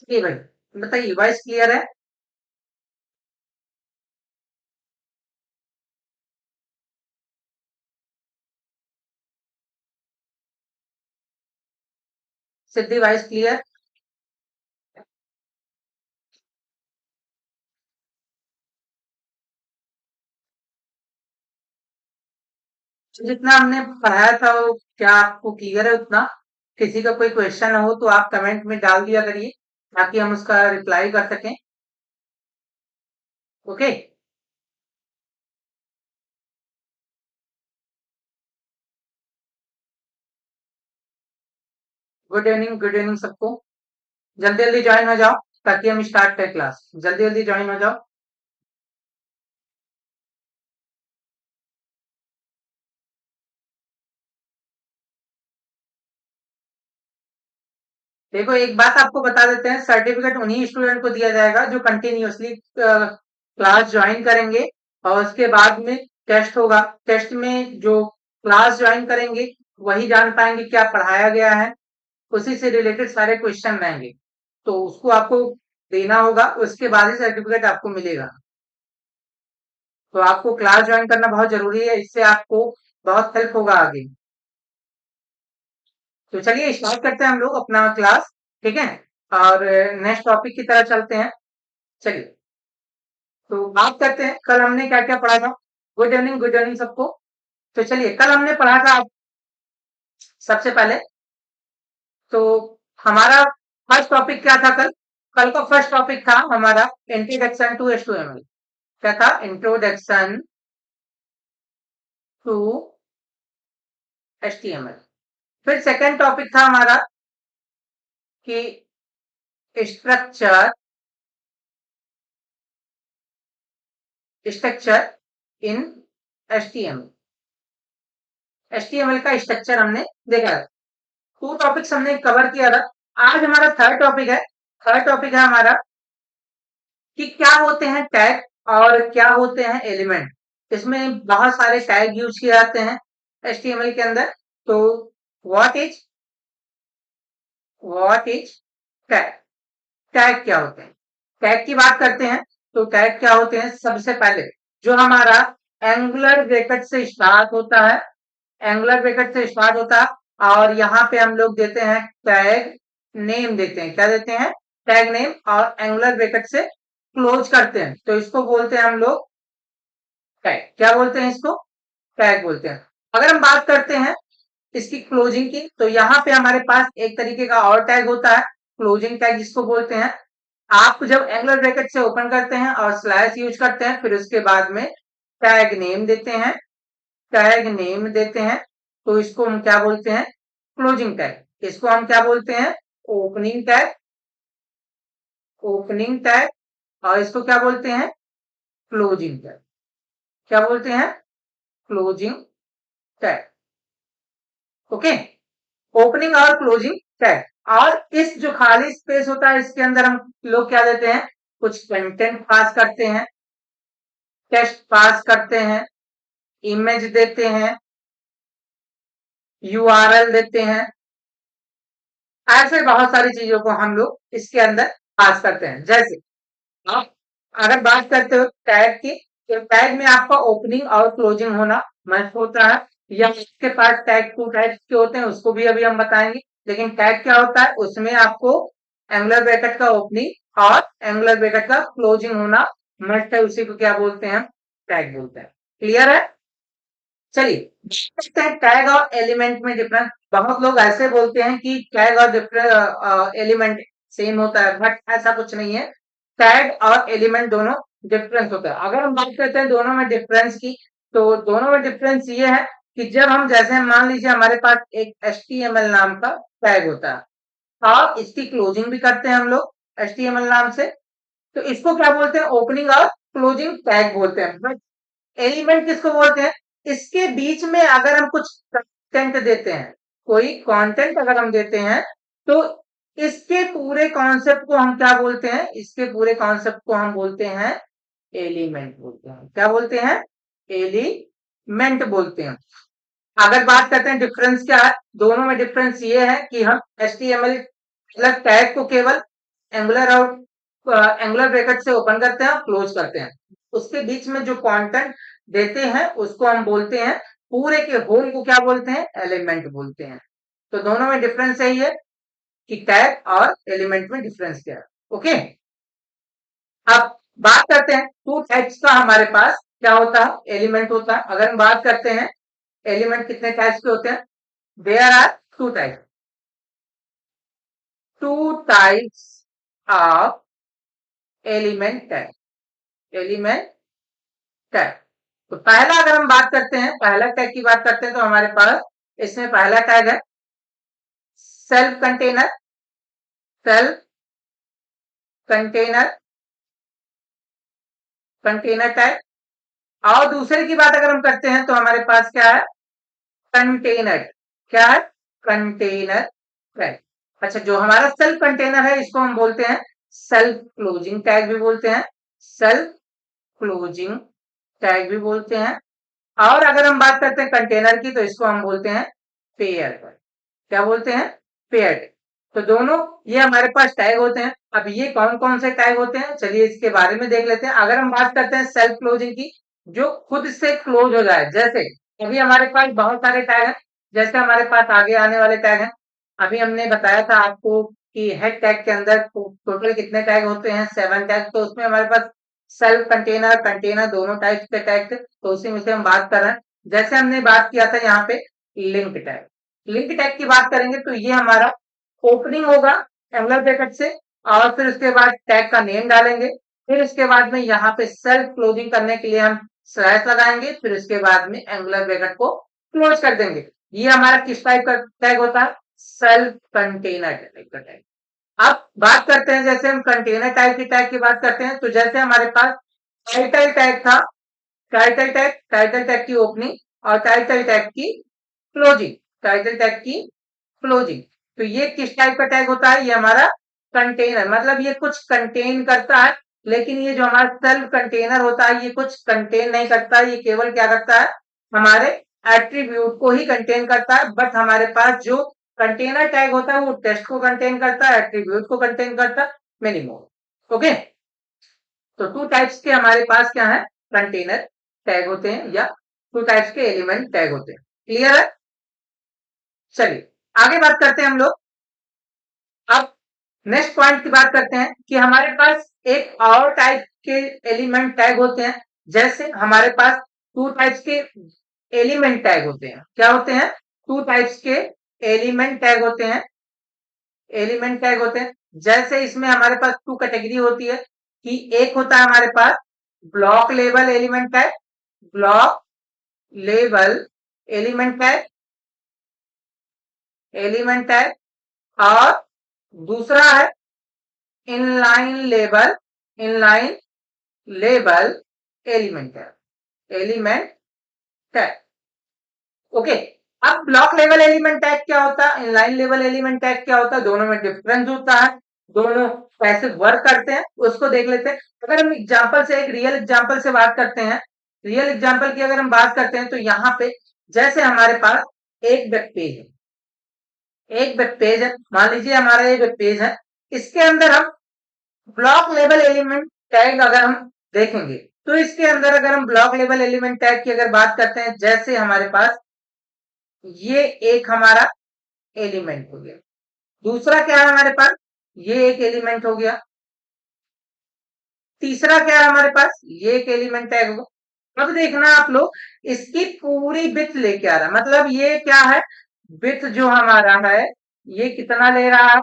जी भाई, बताइए, voice clear है? सिद्धि, वॉइस क्लियर? जितना हमने पढ़ाया था वो क्या आपको क्लियर है उतना? किसी का कोई क्वेश्चन हो तो आप कमेंट में डाल दिया करिए, ताकि हम उसका रिप्लाई कर सकें। ओके। गुड इवनिंग सबको। जल्दी जल्दी ज्वाइन हो जाओ, ताकि हम स्टार्ट करें क्लास। जल्दी जल्दी ज्वाइन हो जाओ। देखो, एक बात आपको बता देते हैं, सर्टिफिकेट उन्हीं स्टूडेंट को दिया जाएगा जो कंटिन्यूअसली क्लास ज्वाइन करेंगे। और उसके बाद में टेस्ट होगा। टेस्ट में जो क्लास ज्वाइन करेंगे वही जान पाएंगे क्या पढ़ाया गया है। उसी से रिलेटेड सारे क्वेश्चन रहेंगे, तो उसको आपको देना होगा, उसके बाद ही सर्टिफिकेट आपको मिलेगा। तो आपको क्लास ज्वाइन करना बहुत जरूरी है, इससे आपको बहुत हेल्प होगा आगे। तो चलिए स्टार्ट करते हैं हम लोग अपना क्लास। ठीक है। और नेक्स्ट टॉपिक की तरह चलते हैं। चलिए, तो बात करते हैं कल हमने क्या क्या पढ़ा था। गुड इवनिंग सबको। तो चलिए, कल हमने पढ़ा था सबसे पहले तो हमारा फर्स्ट टॉपिक क्या था कल? कल का फर्स्ट टॉपिक था हमारा इंट्रोडक्शन टू HTML। क्या था? Introduction to HTML। फिर सेकंड टॉपिक था हमारा कि स्ट्रक्चर स्ट्रक्चर इन HTML का स्ट्रक्चर हमने देखा था। टू टॉपिक्स हमने कवर किया था। आज हमारा थर्ड टॉपिक है। थर्ड टॉपिक है हमारा कि क्या होते हैं टैग और क्या होते हैं एलिमेंट। इसमें बहुत सारे टैग यूज किए जाते हैं HTML के अंदर। तो what is what is tag? Tag क्या होते हैं? टैग की बात करते हैं। तो टैग क्या होते हैं? सबसे पहले जो हमारा एंगुलर ब्रैकेट से स्टार्ट होता है, एंगुलर ब्रैकेट से स्टार्ट होता है, और यहाँ पे हम लोग देते हैं टैग नेम देते हैं। क्या देते हैं? Tag name. और एंगुलर ब्रैकेट से क्लोज करते हैं, तो इसको बोलते हैं हम लोग टैग। क्या बोलते हैं इसको? टैग बोलते हैं। अगर हम बात करते हैं इसकी क्लोजिंग की, तो यहाँ पे हमारे पास एक तरीके का और टैग होता है, क्लोजिंग टैग जिसको बोलते हैं। आप जब एंगुलर ब्रैकेट से ओपन करते हैं और स्लैश यूज करते हैं, फिर उसके बाद में टैग नेम देते हैं, टैग नेम देते हैं, तो इसको हम क्या बोलते हैं? Closing tag. इसको हम क्या बोलते हैं? Opening tag. Opening tag. और इसको क्या बोलते हैं? Closing tag. क्या बोलते हैं? Closing tag. ओके। ओपनिंग और क्लोजिंग टैग। और इस जो खाली स्पेस होता है इसके अंदर हम लोग क्या देते हैं? कुछ कंटेंट पास करते हैं, टेक्स्ट पास करते हैं, इमेज देते हैं, URL देते हैं। ऐसे बहुत सारी चीजों को हम लोग इसके अंदर पास करते हैं। जैसे आप अगर बात करते हो टैग की, तो टैग में आपका ओपनिंग और क्लोजिंग होना मस्ट होता है। या इसके पास टैग टू टाइप्स के होते हैं, उसको भी अभी हम बताएंगे। लेकिन टैग क्या होता है? उसमें आपको एंगुलर ब्रैकेट का ओपनिंग और एंगुलर ब्रैकेट का क्लोजिंग होना मस्ट है। उसी को क्या बोलते हैं? टैग बोलते हैं। क्लियर है? चलिए, देखते हैं टैग और एलिमेंट में डिफरेंस। बहुत लोग ऐसे बोलते हैं कि टैग और एलिमेंट सेम होता है, बट ऐसा कुछ नहीं है। टैग और एलिमेंट दोनों डिफरेंस होता है। अगर हम बात करते हैं दोनों में डिफरेंस की, तो दोनों में डिफरेंस ये है कि जब हम जैसे मान लीजिए हमारे पास एक HTML नाम का टैग होता है और इसकी क्लोजिंग भी करते हैं हम लोग HTML नाम से, तो इसको क्या बोलते हैं? ओपनिंग और क्लोजिंग टैग बोलते हैं। बट एलिमेंट किसको बोलते हैं? इसके बीच में अगर हम कुछ कंटेंट देते हैं, कोई कंटेंट अगर हम देते हैं, तो इसके पूरे कॉन्सेप्ट को हम क्या बोलते हैं? इसके पूरे कॉन्सेप्ट को हम बोलते हैं एलिमेंट बोलते हैं। क्या बोलते हैं? एलिमेंट बोलते हैं। अगर बात करते हैं डिफरेंस क्या है, दोनों में डिफरेंस ये है कि हम HTML मतलब टैग को केवल एंगुलर आउट एंगुलर ब्रैकेट से ओपन करते हैं और क्लोज करते हैं। उसके बीच में जो कंटेंट देते हैं उसको हम बोलते हैं, पूरे के होल को क्या बोलते हैं, एलिमेंट बोलते हैं। तो दोनों में डिफरेंस यही है कि टैग और एलिमेंट में डिफरेंस क्या है। ओके, अब बात करते हैं टू टाइप्स का हमारे पास क्या होता है, एलिमेंट होता है। अगर हम बात करते हैं एलिमेंट कितने टाइप्स के होते हैं, there are two types, two types of element tag, element tag. तो पहला अगर हम बात करते हैं, पहला टैग की बात करते हैं, तो हमारे पास इसमें पहला टैग है self container, self container, container tag. और दूसरे की बात अगर हम करते हैं तो हमारे पास क्या है, कंटेनर, क्या है, कंटेनर टैग। अच्छा, जो हमारा सेल्फ कंटेनर है इसको हम बोलते हैं सेल्फ क्लोजिंग टैग भी बोलते हैं, सेल्फ क्लोजिंग टैग भी बोलते हैं। और अगर हम बात करते हैं कंटेनर की तो इसको हम बोलते हैं पेयर टैग, क्या बोलते हैं, पेयर टैग। तो दोनों ये हमारे पास टैग होते हैं। अब ये कौन कौन से टैग होते हैं, चलिए इसके बारे में देख लेते हैं। अगर हम बात करते हैं सेल्फ क्लोजिंग की, जो खुद से क्लोज हो जाए, जैसे अभी हमारे पास बहुत सारे टैग हैं, जैसे हमारे पास आगे आने वाले टैग हैं। अभी हमने बताया था आपको कि हेड टैग के अंदर टोटल कितने टैग होते हैं, 7 टैग। तो उसमें हमारे पास सेल्फ कंटेनर, कंटेनर दोनों टाइप के टैग थे, तो उसी में से हम बात कर रहे हैं। जैसे हमने बात किया था यहाँ पे लिंक टैग, लिंक टैग की बात करेंगे तो ये हमारा ओपनिंग होगा एंगुलर ब्रैकेट से, और फिर उसके बाद टैग का नेम डालेंगे, फिर उसके बाद में यहाँ पे सेल्फ क्लोजिंग करने के लिए हम स्लैश लगाएंगे, फिर उसके बाद में एंगुलर ब्रैकेट को क्लोज कर देंगे। ये हमारा किस टाइप का टैग होता है, सेल्फ कंटेनर टाइप का टैग। अब बात करते हैं, जैसे हम कंटेनर टाइप की टैग की बात करते हैं, तो जैसे हमारे पास टाइटल टैग था, टाइटल टैग, टाइटल टैग की ओपनिंग और टाइटल टैग की क्लोजिंग, टाइटल टैग की क्लोजिंग। तो ये किस टाइप का टैग होता है, ये हमारा कंटेनर, मतलब ये कुछ कंटेन करता है। लेकिन ये जो हमारा सेल्फ कंटेनर होता है ये कुछ कंटेन नहीं करता, ये केवल क्या करता है, हमारे एट्रीब्यूट को ही कंटेन करता है। बट हमारे पास जो कंटेनर टैग होता है वो टेक्स्ट को कंटेन करता है, एट्रीब्यूट को कंटेन करता है, मेनी मोर। ओके, तो टू टाइप्स के हमारे पास क्या है, कंटेनर टैग होते हैं, या टू टाइप्स के एलिमेंट टैग होते हैं। क्लियर है, चलिए आगे बात करते हैं हम लोग। अब नेक्स्ट पॉइंट की बात करते हैं कि हमारे पास एक और टाइप के एलिमेंट टैग होते हैं। जैसे हमारे पास टू टाइप्स के एलिमेंट टैग होते हैं, क्या होते हैं, टू टाइप्स के एलिमेंट टैग होते हैं, एलिमेंट टैग होते हैं। जैसे इसमें हमारे पास टू कैटेगरी होती है कि एक होता है हमारे पास block level element tag, block level element tag, element tag, और दूसरा है inline label, inline label element tag, element tag. Okay, अब ब्लॉक लेवल एलिमेंट टैग क्या होता है, इनलाइन लेवल एलिमेंट टैग क्या होता है, दोनों में डिफरेंस होता है, दोनों कैसे वर्क करते हैं उसको देख लेते हैं। अगर हम एग्जांपल से, एक रियल एग्जांपल से बात करते हैं, रियल एग्जांपल की अगर हम बात करते हैं तो यहाँ पे जैसे हमारे पास एक वेब पेज है, एक वेब पेज है, मान लीजिए हमारा ये वेब पेज है, इसके अंदर हम ब्लॉक लेवल एलिमेंट टैग अगर हम देखेंगे तो इसके अंदर अगर हम ब्लॉक लेवल एलिमेंट टैग की अगर बात करते हैं, जैसे हमारे पास ये एक हमारा एलिमेंट हो गया, दूसरा क्या है हमारे पास, ये एक एलिमेंट हो गया, तीसरा क्या है हमारे पास, ये एक एलिमेंट टैग होगा। अब देखना आप लोग, इसकी पूरी विड्थ लेके आ रहा है, मतलब ये क्या है, विड्थ जो हमारा है ये कितना ले रहा है,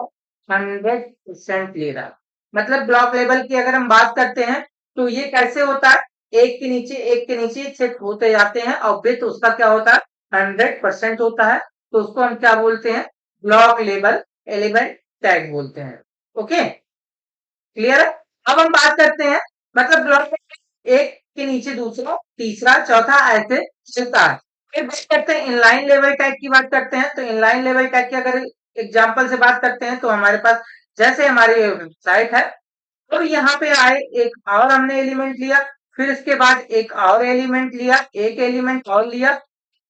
100% ले रहा है। मतलब ब्लॉक लेवल की अगर हम बात करते हैं तो ये कैसे होता है, एक के नीचे एक के नीचे शिफ्ट होते जाते हैं, और विड्थ उसका क्या होता है, 100% होता है। तो उसको हम क्या बोलते हैं, ब्लॉक लेवल एलिमेंट टैग बोलते हैं। ओके, क्लियर है। अब हम बात करते हैं, मतलब ब्लॉक में एक के नीचे दूसरा, तीसरा, चौथा, ऐसे चलता है। फिर बात करते हैं इनलाइन लेवल टैग की बात करते हैं, तो इनलाइन लेवल टैग की अगर एग्जांपल से बात करते हैं तो हमारे पास जैसे हमारी साइट है, तो यहाँ पे आए एक और हमने एलिमेंट लिया, फिर इसके बाद एक और एलिमेंट लिया, एक एलिमेंट और लिया,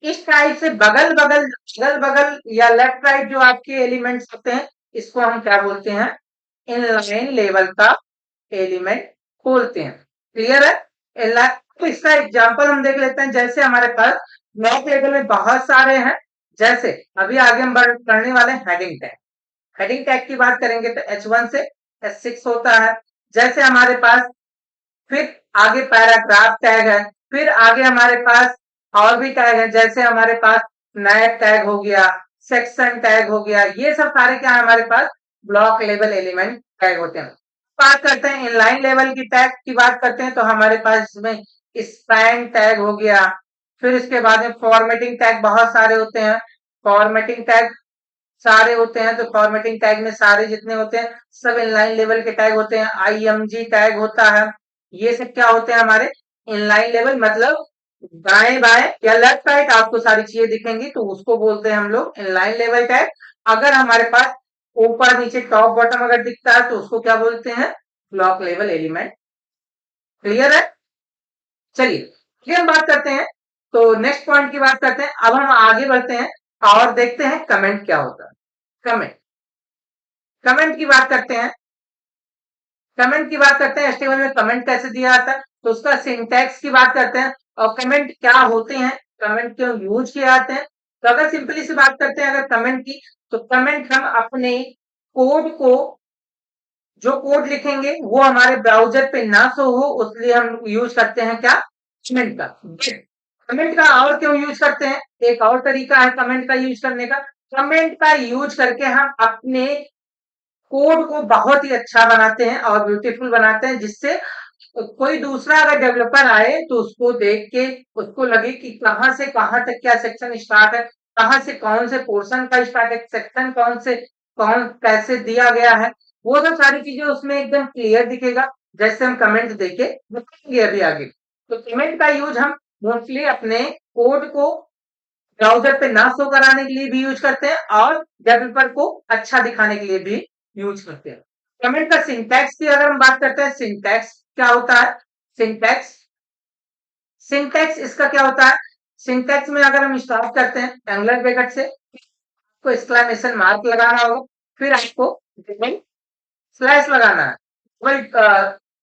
इस टाइप से बगल बगल, बगल बगल या लेफ्ट राइट जो आपके एलिमेंट्स होते हैं इसको हम क्या बोलते हैं, इनलाइन लेवल का एलिमेंट बोलते हैं। क्लियर है? तो इसका एग्जांपल हम देख लेते हैं। जैसे हमारे पास ब्लॉक लेवल में बहुत सारे हैं। जैसे अभी आगे हम करने वाले हैं हेडिंग टैग। हेडिंग टैग की बात करेंगे तो H1 से H6 होता है। जैसे हमारे पास फिर आगे पैराग्राफ टैग है, फिर आगे हमारे पास और भी टैग है। जैसे हमारे पास नया टैग हो गया, सेक्शन टैग हो गया, ये सब सारे क्या है हमारे पास ब्लॉक लेवल एलिमेंट टैग होते हैं। बात करते हैं इनलाइन लेवल की टैग की बात करते हैं तो हमारे पास इसमें स्पैन टैग हो गया, फिर इसके बाद में फॉर्मेटिंग टैग बहुत सारे होते हैं। फॉर्मेटिंग टैग सारे होते हैं तो फॉर्मेटिंग टैग में सारे जितने होते हैं सब इनलाइन लेवल के टैग होते हैं। IMG टैग होता है। ये सब क्या होते हैं हमारे इनलाइन लेवल, मतलब दाएं बाएं या लेफ्ट राइट आपको सारी चीजें दिखेंगी तो उसको बोलते हैं हम लोग इनलाइन लेवल टैग। अगर हमारे पास ऊपर नीचे टॉप बॉटम अगर दिखता है तो उसको क्या बोलते हैं ब्लॉक लेवल एलिमेंट। क्लियर है? चलिए फिर हम बात करते हैं तो नेक्स्ट पॉइंट की बात करते हैं। अब हम आगे बढ़ते हैं और देखते हैं कमेंट क्या होता है। कमेंट कमेंट की बात करते हैं। कमेंट की बात करते हैं HTML में कमेंट कैसे दिया जाता है तो उसका सिंटैक्स की बात करते हैं और कमेंट क्या होते हैं, कमेंट क्यों यूज किए जाते हैं। तो अगर सिंपली सी बात करते हैं अगर कमेंट की, तो कमेंट हम अपने कोड को, जो कोड लिखेंगे वो हमारे ब्राउजर पे ना शो हो उसलिए हम यूज करते हैं क्या कमेंट का। कमेंट का और क्यों यूज करते हैं, एक और तरीका है कमेंट का यूज करने का। कमेंट का यूज करके हम अपने कोड को बहुत ही अच्छा बनाते हैं और ब्यूटीफुल बनाते हैं, जिससे कोई दूसरा अगर डेवलपर आए तो उसको देख के उसको लगे कि कहाँ से कहाँ तक क्या सेक्शन स्टार्ट है, कहाँ से कौन से पोर्शन का स्टार्ट है, सेक्शन कौन से कौन कैसे दिया गया है, वो सब सारी चीजें उसमें एकदम क्लियर दिखेगा। जैसे हम कमेंट देके बताएंगे अभी आगे। तो कमेंट का यूज हम मोस्टली अपने कोड को ब्राउजर पे ना शो कराने के लिए भी यूज करते हैं और डेवलपर को अच्छा दिखाने के लिए भी यूज करते हैं। कमेंट का सिंटैक्स की अगर हम बात करते हैं, सिंटैक्स क्या होता है। सिंटैक्स सिंटैक्स इसका क्या होता है, सिंटैक्स में अगर हम स्टार्ट करते हैं एंगुलर ब्रैकेट से, आपको एक्सक्लेमेशन मार्क लगाना होगा, फिर आपको डबल स्लैश लगाना है, डबल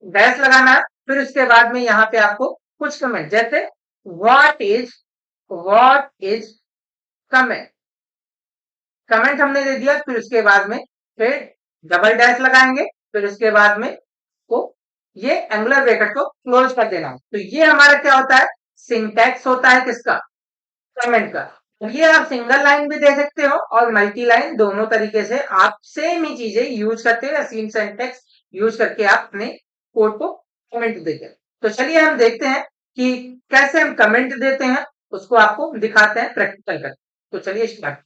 डैश लगाना है, फिर उसके बाद में यहाँ पे आपको कुछ कमेंट जैसे व्हाट इज कमेंट, कमेंट हमने दे दिया, फिर उसके बाद में फिर डबल डैश लगाएंगे, फिर उसके बाद में को ये एंगुलर ब्रैकेट को क्लोज कर देना। तो ये हमारा क्या होता है सिंटैक्स होता है किसका कमेंट का। ये आप सिंगल लाइन भी दे सकते हो और मल्टी लाइन, दोनों तरीके से आप सेम ही चीजें यूज करते हो या सेम सिंटैक्स यूज करके आप अपने कोड को कमेंट देते हैं। तो चलिए हम देखते हैं कि कैसे हम कमेंट देते हैं, उसको आपको दिखाते हैं प्रैक्टिकल कर। तो चलिए स्टार्ट।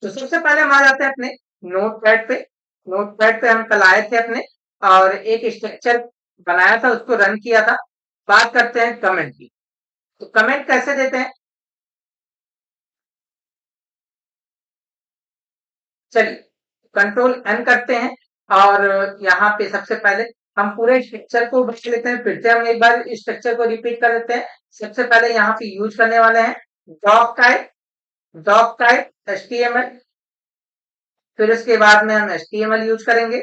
तो सबसे पहले हम आ जाते हैं अपने नोटपैड पे। नोटपैड पे हम कल आए थे अपने और एक स्ट्रक्चर बनाया था, उसको रन किया था। बात करते हैं कमेंट की। तो कमेंट कैसे देते हैं, चलिए कंट्रोल एन करते हैं और यहाँ पे सबसे पहले हम पूरे स्ट्रक्चर को बना लेते हैं। फिर से हम एक बार स्ट्रक्चर को रिपीट कर लेते हैं। सबसे पहले यहाँ पे यूज करने वाले हैं डॉक टाइप HTML, फिर उसके बाद में हम HTML यूज करेंगे,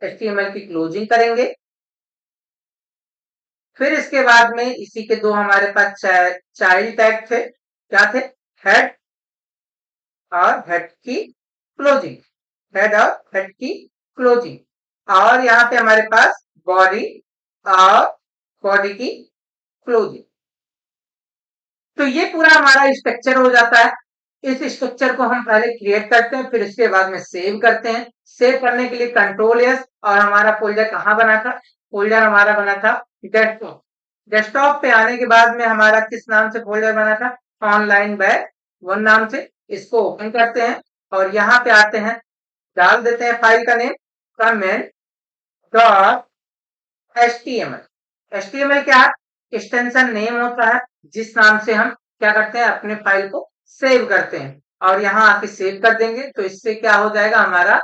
HTML की क्लोजिंग करेंगे, फिर इसके बाद में इसी के दो हमारे पास चाइल्ड टैग थे, क्या थे हेड और हेड की क्लोजिंग, हेड और हेड की क्लोजिंग, और यहाँ पे हमारे पास बॉडी और बॉडी की क्लोजिंग। तो ये पूरा हमारा स्ट्रक्चर हो जाता है। इस स्ट्रक्चर को हम पहले क्रिएट करते हैं, फिर इसके बाद में सेव करते हैं। सेव करने के लिए कंट्रोल एस, और हमारा फोल्डर कहाँ बना था, फोल्डर हमारा बना था डेस्कटॉप। डेस्कटॉप पे आने के बाद में हमारा किस नाम से फोल्डर बना था, ऑनलाइन बैग 1 नाम से। इसको ओपन करते हैं और यहाँ पे आते हैं, डाल देते हैं फाइल का नेम कमेंट डॉट HTML क्या है, एक्सटेंशन नेम होता है जिस नाम से हम क्या करते हैं अपने फाइल को सेव करते हैं, और यहाँ आके सेव कर देंगे तो इससे क्या हो जाएगा हमारा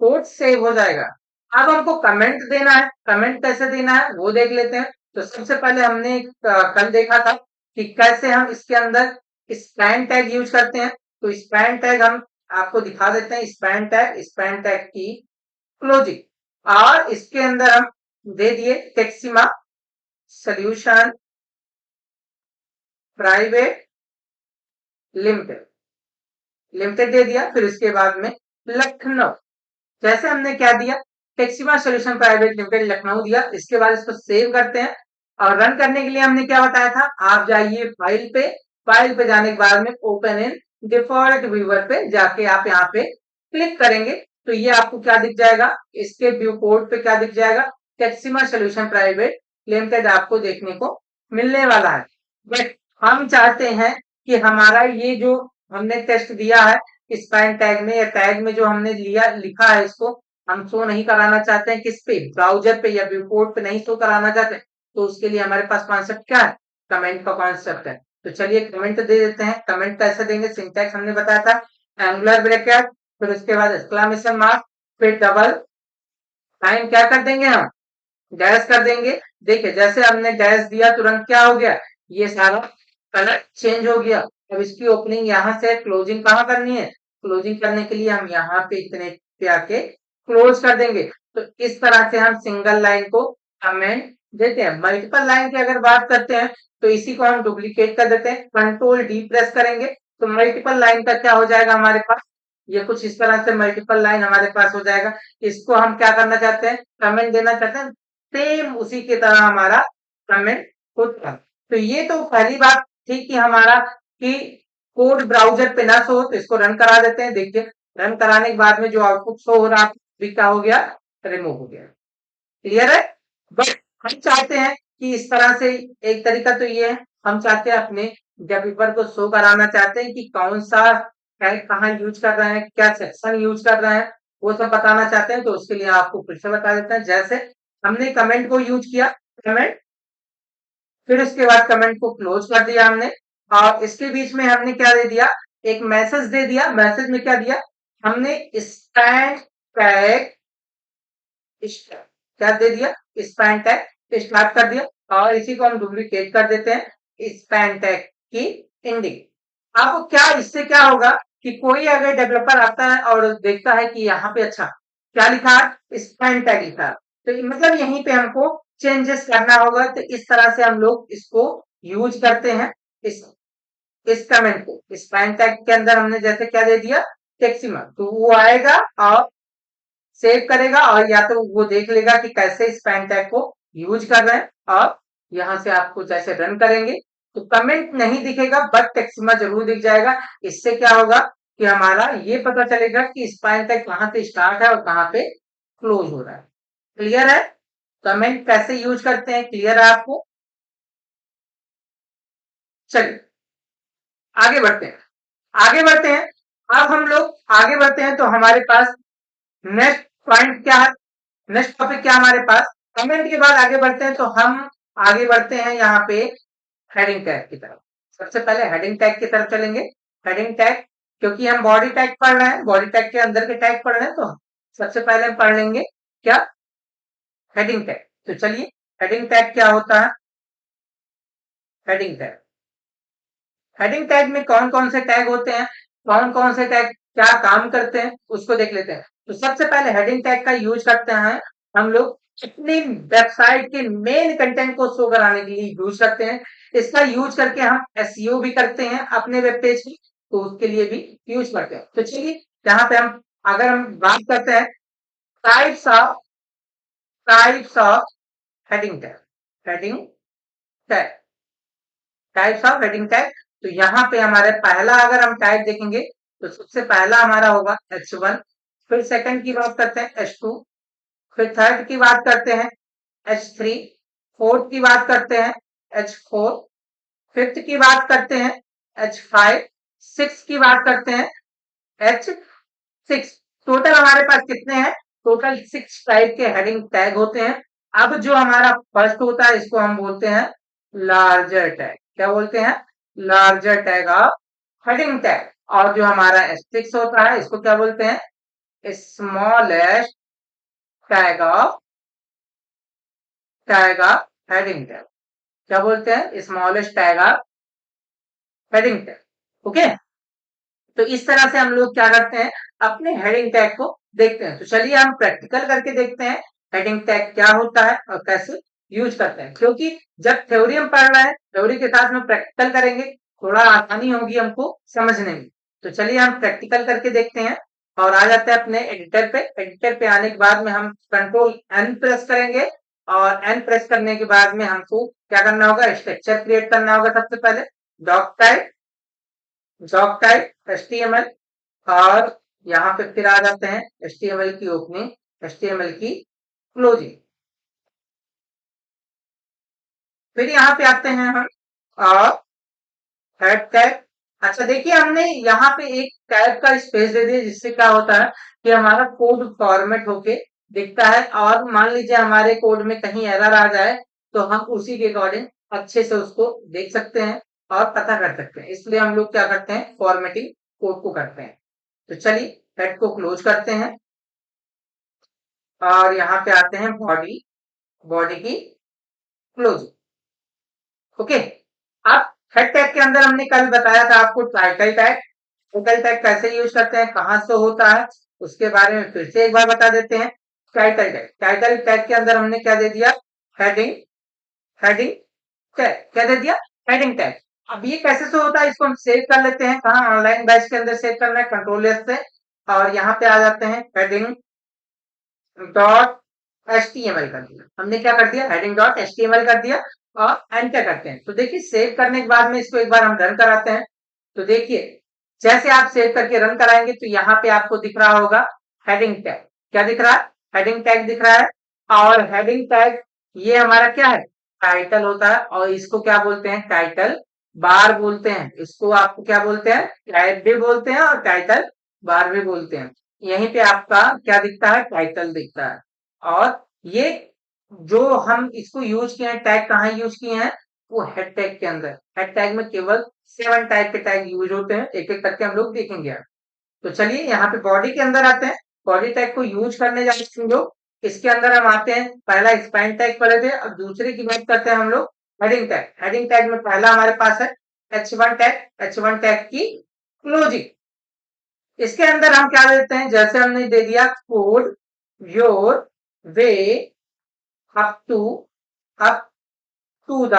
कोड सेव हो जाएगा। अब हमको कमेंट देना है, कमेंट कैसे देना है वो देख लेते हैं। तो सबसे पहले हमने कल देखा था कि कैसे हम इसके अंदर स्पैन टैग यूज करते हैं। तो स्पैन टैग हम आपको दिखा देते हैं। स्पैन टैग की क्लोजिंग, और इसके अंदर हम दे दिए टेक्सिमा सॉल्यूशन प्राइवेट लिमिटेड, लिमिटेड दे दिया। फिर उसके बाद में लखनऊ, जैसे हमने क्या दिया, टेक्सिमा सॉल्यूशन प्राइवेट लिमिटेड लखनऊ दिया। इसके बाद इसको सेव करते हैं, और रन करने के लिए हमने क्या बताया था, आप जाइए फाइल पे, फाइल पे जाने के बाद में ओपन इन डिफॉल्ट व्यूअर पे जाके आप यहाँ पे क्लिक करेंगे तो ये आपको क्या दिख जाएगा, इसके व्यू पोर्ट पे क्या दिख जाएगा, टेक्सिमा सॉल्यूशन प्राइवेट लिमिटेड आपको देखने को मिलने वाला है। बट हम चाहते हैं कि हमारा ये जो हमने टेस्ट दिया है स्पैन टैग में या टैग में जो हमने लिया लिखा है, इसको हम शो नहीं कराना चाहते हैं, किस पे, ब्राउजर पे या व्यू पोर्ट पे नहीं शो कराना चाहते, तो उसके लिए हमारे पास कॉन्सेप्ट क्या है, कमेंट का कॉन्सेप्ट है। तो चलिए कमेंट दे देते हैं। कमेंट कैसे देंगे, सिंटैक्स हमने बताया था, एंगुलर ब्रैकेट, फिर उसके बाद एक्सक्लेमेशन मार्क, फिर डबल टाइम क्या कर देंगे हम, डैश कर देंगे। देखिए जैसे हमने डैश दिया तुरंत क्या हो गया, ये सारा कलर चेंज हो गया। अब इसकी ओपनिंग यहाँ से, क्लोजिंग कहाँ करनी है, क्लोजिंग करने के लिए हम यहाँ पे इतने पे आके क्लोज कर देंगे। तो इस तरह से हम सिंगल लाइन को कमेंट देते हैं। मल्टीपल लाइन की अगर बात करते हैं तो इसी को हम डुप्लीकेट कर देते हैं, कंट्रोल डी प्रेस करेंगे तो मल्टीपल लाइन का क्या हो जाएगा हमारे पास, ये कुछ इस तरह से मल्टीपल लाइन हमारे पास हो जाएगा। इसको हम क्या करना चाहते हैं, कमेंट देना चाहते हैं, सेम उसी की तरह हमारा कमेंट होता है। तो ये तो पहली बात थी कि हमारा कि कोड ब्राउजर पे ना शो हो, तो इसको रन करा देते हैं। देखिए रन कराने के बाद में जो आउटपुट शो हो रहा है भी क्या हो गया, रिमूव हो गया। क्लियर है। बट हम चाहते हैं कि इस तरह से, एक तरीका तो ये है, हम चाहते हैं अपने डेवलपर को शो कराना चाहते हैं कि कौन सा टैग कहाँ यूज कर रहे हैं, क्या सेक्शन यूज कर रहे हैं, वो सब बताना चाहते हैं। तो उसके लिए आपको फिर से बता देते हैं। जैसे हमने कमेंट को यूज किया, कमेंट, फिर उसके बाद कमेंट को क्लोज कर दिया हमने, और इसके बीच में हमने क्या दे दिया, एक मैसेज दे दिया। मैसेज में क्या दिया हमने, स्टैंड टैग, क्या दे दिया, स्पैन टैग स्टार्ट कर दिया, और इसी को हम डुप्लीकेट कर देते हैं स्पैन टैग की एंडिंग। आपको क्या, इससे क्या होगा कि कोई अगर डेवलपर आता है और देखता है कि यहाँ पे अच्छा क्या लिखा है, स्पैन टैग लिखा है, तो मतलब यहीं पे हमको चेंजेस करना होगा। तो इस तरह से हम लोग इसको यूज करते हैं, इस कमेंट को। स्पैन टैग के अंदर हमने जैसे क्या दे दिया, टेक्सिमा, तो वो आएगा और सेव करेगा, और या तो वो देख लेगा कि कैसे स्पैन टैग को यूज कर रहे हैं, और यहां से आपको जैसे रन करेंगे तो कमेंट नहीं दिखेगा बट टेक्सिमा जरूर दिख जाएगा। इससे क्या होगा कि हमारा ये पता चलेगा कि स्पैन टैग कहां से स्टार्ट है और कहां पे क्लोज हो रहा है। क्लियर है। कमेंट कैसे यूज करते हैं, क्लियर है आपको। चलिए आगे बढ़ते हैं, आगे बढ़ते हैं। अब हम लोग आगे बढ़ते हैं तो हमारे पास नेक्स्ट पॉइंट क्या है, नेक्स्ट टॉपिक क्या हमारे पास, कमेंट के बाद आगे बढ़ते हैं तो हम आगे बढ़ते हैं यहाँ पे हेडिंग टैग की तरफ। सबसे पहले हेडिंग टैग की तरफ चलेंगे। हेडिंग टैग, क्योंकि हम बॉडी टैग पढ़ रहे हैं, बॉडी टैग के अंदर के टैग पढ़ रहे हैं, तो सबसे पहले हम पढ़ लेंगे क्या, हेडिंग टैग। तो चलिए हेडिंग टैग क्या होता है, हेडिंग टैग, हेडिंग टैग में कौन कौन से टैग होते हैं, कौन कौन से टैग क्या काम करते हैं, उसको देख लेते हैं। तो सबसे पहले हेडिंग टैग का यूज करते हैं हम लोग अपनी वेबसाइट के मेन कंटेंट को शो कराने के लिए यूज करते हैं। इसका यूज करके हम एसईओ भी करते हैं अपने वेब पेज की, तो उसके लिए भी यूज करते हैं। तो चलिए यहाँ पे हम, अगर हम बात करते हैं types of heading tag, heading tag, types of heading tag. तो यहाँ पे हमारे पहला अगर हम टाइप देखेंगे तो सबसे पहला हमारा होगा H1, फिर सेकंड की बात करते हैं H2, फिर थर्ड की बात करते हैं H3, फोर्थ की बात करते हैं H4, फिफ्थ की बात करते हैं H5, सिक्स की बात करते हैं H6। टोटल हमारे पास कितने हैं, टोटल 6 टाइप के हेडिंग टैग होते हैं। अब जो हमारा फर्स्ट होता है इसको हम बोलते हैं लार्जर टैग। क्या बोलते हैं, larger tag of heading tag. और जो हमारा S6 होता है इसको क्या बोलते हैं, smallest tag of heading tag. क्या बोलते हैं, smallest tag of heading tag. Okay, तो इस तरह से हम लोग क्या करते हैं, अपने हेडिंग टैग को देखते हैं। तो चलिए हम प्रैक्टिकल करके देखते हैं हेडिंग टैग क्या होता है और कैसे यूज करते हैं, क्योंकि जब थ्योरी हम पढ़ रहे हैं, थ्योरी के साथ में प्रैक्टिकल करेंगे, थोड़ा आसानी होगी हमको समझने में। तो चलिए हम प्रैक्टिकल करके देखते हैं और आ जाते हैं अपने एडिटर पे। एडिटर पे आने के बाद में हम कंट्रोल एन प्रेस करेंगे और एन प्रेस करने के बाद में हमको क्या करना होगा, स्ट्रक्चर क्रिएट करना होगा। सबसे पहले डॉक टाइप एचटीएमएल, और यहाँ पे फिर आ जाते हैं एचटीएमएल की ओपनिंग, एचटीएमएल की क्लोजिंग। फिर यहाँ पे आते हैं हम और हेड टैग। अच्छा देखिए, हमने यहाँ पे एक टैग का स्पेस दे दिया, जिससे क्या होता है कि हमारा कोड फॉर्मेट होके दिखता है, और मान लीजिए हमारे कोड में कहीं एरर आ जाए तो हम उसी के अकॉर्डिंग अच्छे से उसको देख सकते हैं और पता कर सकते हैं। इसलिए हम लोग क्या करते हैं, फॉर्मेटिंग कोड को करते हैं। तो चलिए हेड को क्लोज करते हैं और यहाँ पे आते हैं बॉडी, बॉडी की क्लोज। ओके, अब हेड टैग के अंदर हमने कल बताया था आपको टाइटल टैग। टाइटल टैग कैसे यूज करते हैं, कहाँ से होता है, उसके बारे में फिर से एक बार बता देते हैं। टाइटल टैग, टाइटल टैग के अंदर हमने क्या दे दिया, हेडिंग, हेडिंग टैग क्या दे दिया, हेडिंग टैग। अब ये कैसे से होता है, इसको हम सेव कर लेते हैं। कहाँ, ऑनलाइन बैच के अंदर सेव करना है, कंट्रोल एस से, और यहाँ पे आ जाते हैं हेडिंग डॉट एचटीएमएल कर दिया। हमने क्या कर दिया, हेडिंग डॉट एचटीएमएल कर दिया और एंटर करते हैं। तो देखिए सेव करने के बाद में इसको एक बार हम रन कराते हैं। तो देखिए जैसे आप सेव करके रन कराएंगे तो यहाँ पे आपको दिख रहा होगा हेडिंग टैग। क्या दिख रहा है, हेडिंग टैग दिख रहा है। और हेडिंग टैग ये हमारा क्या है, टाइटल होता है, और इसको क्या बोलते हैं, टाइटल बार बोलते हैं। इसको आपको क्या बोलते हैं, टैग भी बोलते हैं और टाइटल बार भी बोलते हैं। यहीं पे आपका क्या दिखता है, टाइटल दिखता है। और ये जो हम इसको यूज किए हैं, टैग कहाँ यूज किए हैं, वो हेड टैग के अंदर। हेड टैग में केवल 7 टाइप के टैग यूज होते हैं, एक एक करके हम लोग देखेंगे। तो चलिए यहाँ पे बॉडी के अंदर आते हैं। बॉडी टैग को यूज करने जाते हैं हम लोग, इसके अंदर हम आते हैं, पहला स्पैन टैग पढ़े थे, अब दूसरे की बात करते हैं हम लोग हेडिंग टैग। हेडिंग टैग में पहला हमारे पास है H1 टैग, H1 टैग की क्लोजिंग। इसके अंदर हम क्या देते हैं, जैसे हमने दे दिया code your way up to, up to the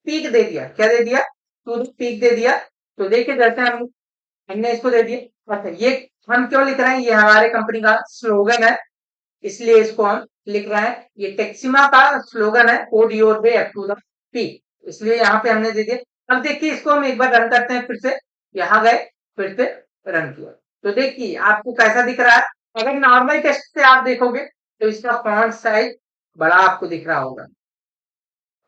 peak दे दिया। क्या दे दिया, टू द पीक दे दिया। तो देखिए जैसे हमने इसको दे दिया। अच्छा ये हम क्यों लिख रहे हैं, ये हमारे कंपनी का स्लोगन है, इसलिए इसको हम लिख रहे हैं। ये टेक्सिमा का स्लोगन है, code your way up to the peak, इसलिए यहाँ पे हमने दे दिया। अब देखिए इसको हम एक बार रन करते हैं, फिर से यहाँ गए, फिर से रन किया। तो देखिए आपको कैसा दिख रहा है। अगर नॉर्मल टेस्ट से आप देखोगे तो इसका फॉन्ट साइज बड़ा आपको दिख रहा होगा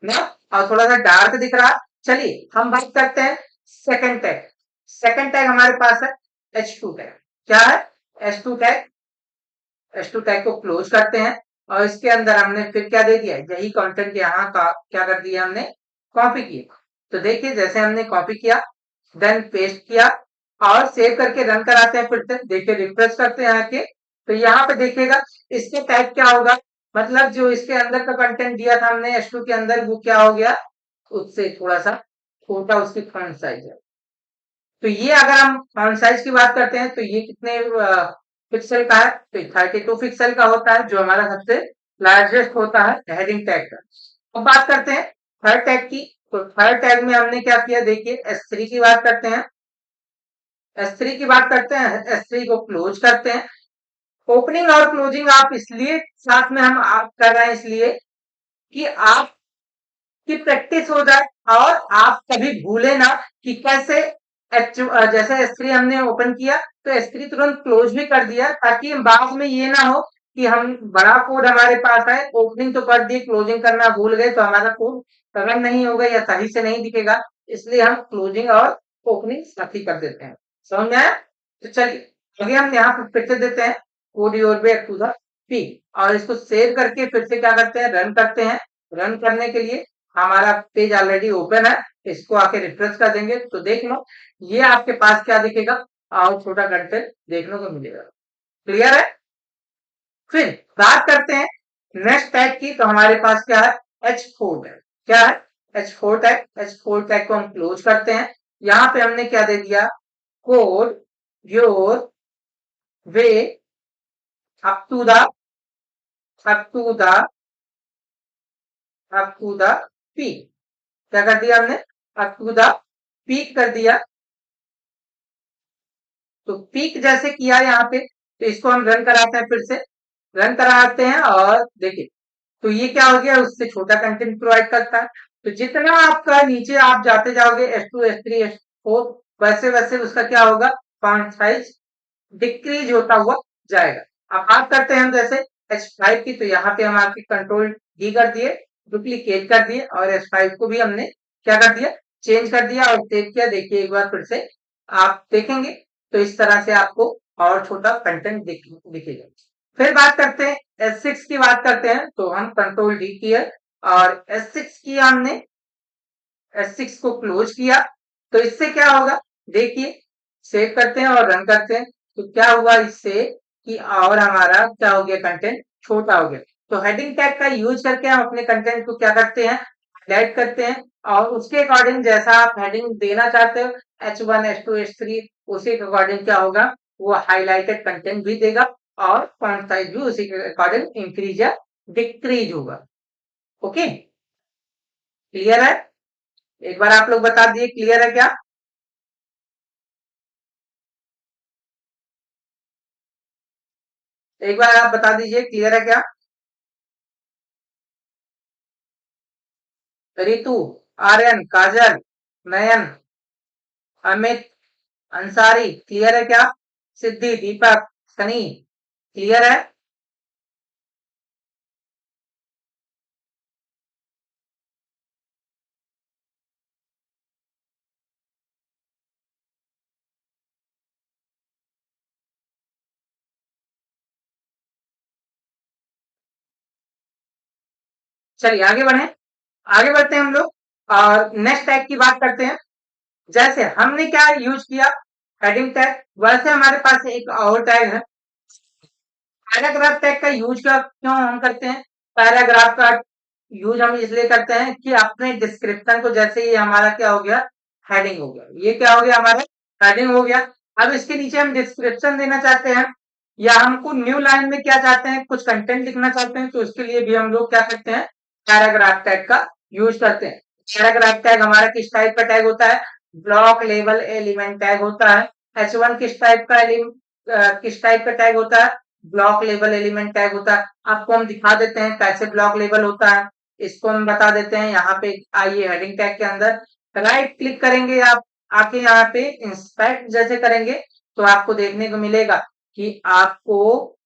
ना, और थोड़ा सा डार्क दिख रहा है। चलिए हम बात करते हैं सेकंड टैग। सेकंड टैग हमारे पास है H2 टैग। क्या है, H2 टैग। H2 टैग को क्लोज करते हैं और इसके अंदर हमने फिर क्या दे दिया, यही कंटेंट यहाँ का क्या कर दिया, हमने कॉपी किया। तो देखिए जैसे हमने कॉपी किया, देन पेस्ट किया और सेव करके रन कराते हैं। फिर से देखिए रिफ्रेश करते हैं आके, तो यहाँ पे देखिएगा इसके टैग क्या होगा, मतलब जो इसके अंदर का कंटेंट दिया था हमने H2 के अंदर, वो क्या हो गया, उससे थोड़ा सा छोटा उसकी फॉन्ट साइज है। तो ये अगर हम फॉन्ट साइज की बात करते हैं तो ये कितने पिक्सल का है, तो 32 पिक्सल का होता है, जो हमारा सबसे लार्जेस्ट होता है हेडिंग टैग का। अब बात करते हैं थर्ड टैग की। तो थर्ड टैग में हमने क्या किया, देखिए S3 की बात करते हैं। S3 की बात करते हैं, S3 को क्लोज करते हैं। ओपनिंग और क्लोजिंग आप इसलिए साथ में हम आप कर रहे हैं, इसलिए कि आप की प्रैक्टिस हो जाए और आप कभी भूले ना कि कैसे जैसे S3 हमने ओपन किया तो S3 तुरंत क्लोज भी कर दिया, ताकि बाद में ये ना हो कि हम बड़ा कोड हमारे पास है, ओपनिंग तो कर दिए, क्लोजिंग करना भूल गए, तो हमारा कोड रन नहीं होगा या सही से नहीं दिखेगा। इसलिए हम क्लोजिंग और ओपनिंग साथ ही कर देते हैं। समझ में आया। तो चलिए आगे हम यहाँ पे फिर से देते हैं code your way to the pea, और इसको सेव करके फिर से क्या करते हैं, रन करते हैं। रन करने के लिए हमारा पेज ऑलरेडी ओपन है, इसको आके रिफ्रेश कर देंगे तो देख लो ये आपके पास क्या दिखेगा, और छोटा कंटेंट देखने को मिलेगा। क्लियर है। फिर बात करते हैं नेक्स्ट टैग की। तो हमारे पास क्या है, H4 टैग। क्या है, H4 टैग। H4 टैग को हम क्लोज करते हैं। यहाँ पे हमने क्या दे दिया, code your way up to the up to the up to the peak. क्या कर दिया हमने? अप टू द पीक कर दिया। तो पीक जैसे किया यहाँ पे, तो इसको हम रन कराते हैं, फिर से रन कराते हैं और देखिए, तो ये क्या हो गया, उससे छोटा कंटेंट प्रोवाइड करता है। तो जितना आपका नीचे आप जाते जाओगे S2 S3 S4, वैसे वैसे उसका क्या होगा, फॉन्ट साइज डिक्रीज होता हुआ जाएगा। अब बात करते हैं हम जैसे H5 की, तो यहाँ पे हम आपके कंट्रोल डी कर दिए, डुप्लीकेट कर दिए और H5 को भी हमने क्या कर दिया, चेंज कर दिया और सेव किया। देखिए एक बार फिर से आप देखेंगे तो इस तरह से आपको और छोटा कंटेंट दिखेगा। फिर बात करते हैं S6 की, बात करते हैं तो हम कंट्रोल डी किया और S6 किया हमने, S6 को क्लोज किया। तो इससे क्या होगा, देखिए सेव करते हैं और रन करते हैं, तो क्या हुआ इससे कि और हमारा क्या हो गया, कंटेंट छोटा हो गया। तो हेडिंग टैग का यूज करके हम अपने कंटेंट को क्या करते हैं, हाईलाइट करते हैं और उसके अकॉर्डिंग जैसा आप हेडिंग देना चाहते हो H1 H2 H3, उसी के अकॉर्डिंग क्या होगा, वो हाईलाइटेड कंटेंट भी देगा और फॉन्ट साइज भी उसी के अकॉर्डिंग इंक्रीज या डिक्रीज होगा। ओके, क्लियर है? एक बार आप लोग बता दिए क्लियर है क्या? एक बार आप बता दीजिए क्लियर है क्या? रितु, आर्यन, काजल, नयन, अमित, अंसारी, क्लियर है क्या? सिद्धि, दीपक, सनी, क्लियर है? चलिए आगे बढ़े, आगे बढ़ते हैं हम लोग और नेक्स्ट टैग की बात करते हैं। जैसे हमने क्या यूज किया, हेडिंग टैग, वैसे हमारे पास एक और टैग है पैराग्राफ टैग का यूज क्यों हम करते हैं? पैराग्राफ का यूज हम इसलिए करते हैं कि अपने डिस्क्रिप्शन को, जैसे ये हमारा क्या हो गया, हेडिंग हो गया, ये क्या हो गया हमारा, हेडिंग हो गया। अब इसके नीचे हम डिस्क्रिप्शन देना चाहते हैं या हमको न्यू लाइन में क्या चाहते हैं, कुछ कंटेंट लिखना चाहते हैं, तो उसके लिए भी हम लोग क्या करते हैं, पैराग्राफ टैग का यूज करते हैं। पैराग्राफ टैग हमारा किस टाइप का टैग होता है, ब्लॉक लेवल एलिमेंट टैग होता है। H1 किस टाइप का टैग होता है, ब्लॉक लेवल एलिमेंट टैग होता है। आपको हम दिखा देते हैं कैसे ब्लॉक लेवल होता है, इसको हम बता देते हैं। यहाँ पे आइए हेडिंग टैग के अंदर राइट क्लिक करेंगे आप, आके यहाँ पे इंस्पेक्ट जैसे करेंगे तो आपको देखने को मिलेगा कि आपको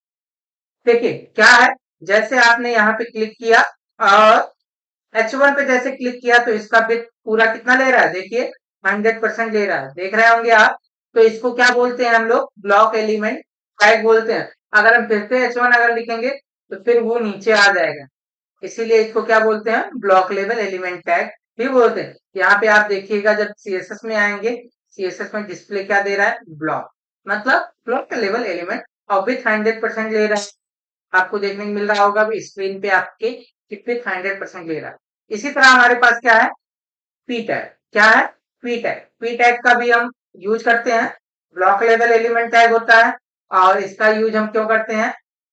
देखिए क्या है, जैसे आपने यहाँ पे क्लिक किया और H1 पे जैसे क्लिक किया तो इसका बिट पूरा कितना ले रहा है, देखिए 100% ले रहा है, देख रहे होंगे आप। तो इसको क्या बोलते हैं हम लोग, ब्लॉक एलिमेंट टैग बोलते हैं। अगर हम फिर से H1 अगर लिखेंगे तो फिर वो नीचे आ जाएगा, इसीलिए इसको क्या बोलते हैं, ब्लॉक लेवल एलिमेंट टैग भी बोलते हैं। यहाँ पे आप देखिएगा जब CSS में आएंगे, CSS में डिस्प्ले क्या दे रहा है, ब्लॉक, मतलब ब्लॉक लेवल एलिमेंट और विथ 100% ले रहा है। आपको देखने को मिल रहा होगा अभी स्क्रीन पे आपके कितने 100% ले रहा है। इसी तरह हमारे पास क्या है, पी टैग, क्या है, पी टैग, पी टैग का भी हम यूज करते हैं, ब्लॉक लेवल एलिमेंट टैग होता है और इसका यूज हम क्यों करते हैं,